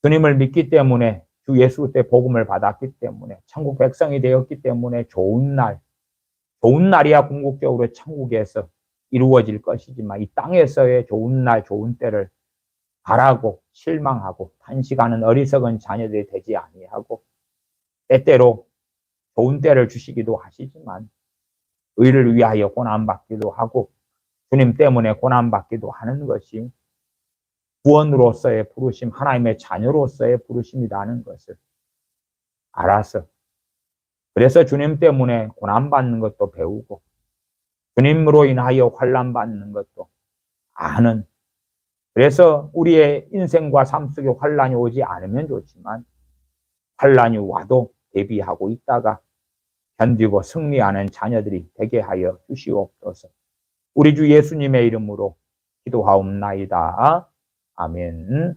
주님을 믿기 때문에 주 예수 때 복음을 받았기 때문에 천국 백성이 되었기 때문에 좋은 날이야 궁극적으로 천국에서 이루어질 것이지만 이 땅에서의 좋은 날, 좋은 때를 바라고 실망하고 탄식하는 어리석은 자녀들이 되지 아니하고 때때로 좋은 때를 주시기도 하시지만 의를 위하여 고난받기도 하고 주님 때문에 고난받기도 하는 것이 구원으로서의 부르심, 하나님의 자녀로서의 부르심이라는 것을 알아서 그래서 주님 때문에 고난받는 것도 배우고 주님으로 인하여 환난받는 것도 아는 그래서 우리의 인생과 삶 속에 환난이 오지 않으면 좋지만 환난이 와도 대비하고 있다가 견디고 승리하는 자녀들이 되게 하여 주시옵소서. 우리 주 예수님의 이름으로 기도하옵나이다. 아멘.